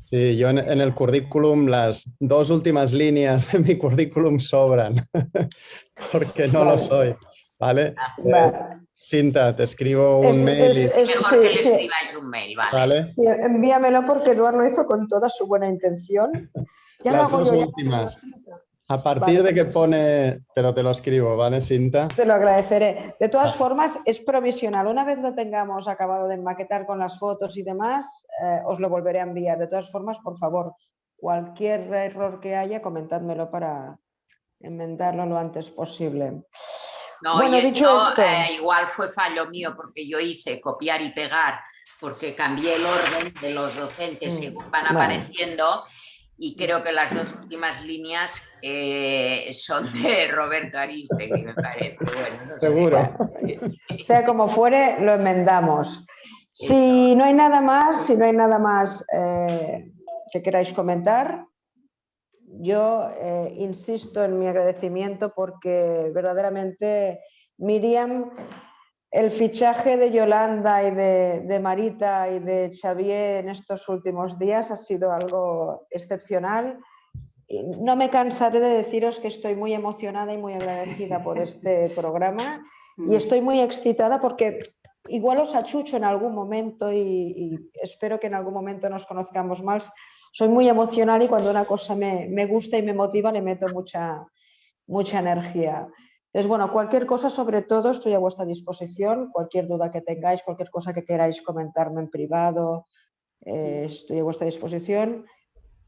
Sí, yo en el currículum, las 2 últimas líneas de mi currículum sobran, porque no lo soy, ¿vale? Cinta, te escribo un mail. Mejor que le escribáis un mail, ¿vale? Sí, envíamelo porque Eduardo lo hizo con toda su buena intención. Ya las lo hago 2 yo, últimas. A partir de que pone, pero te lo escribo, ¿vale, Cinta? Te lo agradeceré. De todas formas, es provisional. Una vez lo tengamos acabado de maquetar con las fotos y demás, os lo volveré a enviar. De todas formas, por favor, cualquier error que haya, comentádmelo para enmendarlo lo antes posible. No, bueno, y dicho esto, igual fue fallo mío porque yo hice copiar y pegar porque cambié el orden de los docentes según van apareciendo. Y creo que las 2 últimas líneas son de Roberto Aristegui, me parece. Bueno, no seguro. Sea como fuere, lo enmendamos. Si no hay nada más, que queráis comentar, yo insisto en mi agradecimiento porque verdaderamente Miriam, el fichaje de Yolanda y de Marita y de Xavier en estos últimos días ha sido algo excepcional. No me cansaré de deciros que estoy muy emocionada y muy agradecida por este programa y estoy muy excitada porque igual os achucho en algún momento y espero que en algún momento nos conozcamos más. Soy muy emocional y cuando una cosa me gusta y me motiva le meto mucha energía. Entonces, bueno, cualquier cosa, sobre todo, estoy a vuestra disposición. Cualquier duda que tengáis, cualquier cosa que queráis comentarme en privado, estoy a vuestra disposición.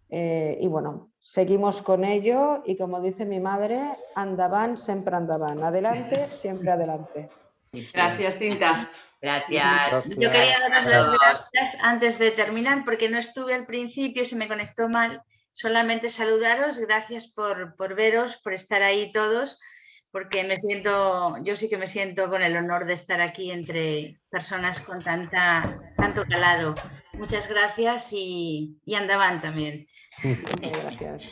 Y bueno, seguimos con ello y como dice mi madre, andaban, siempre andaban. Adelante, siempre adelante. Gracias, Cinta. Gracias. Yo quería daros las gracias antes de terminar porque no estuve al principio, se me conectó mal. Solamente saludaros, gracias por veros, por estar ahí todos, porque yo sí que me siento con el honor de estar aquí entre personas con tanto calado. Muchas gracias y andaban también. Gracias.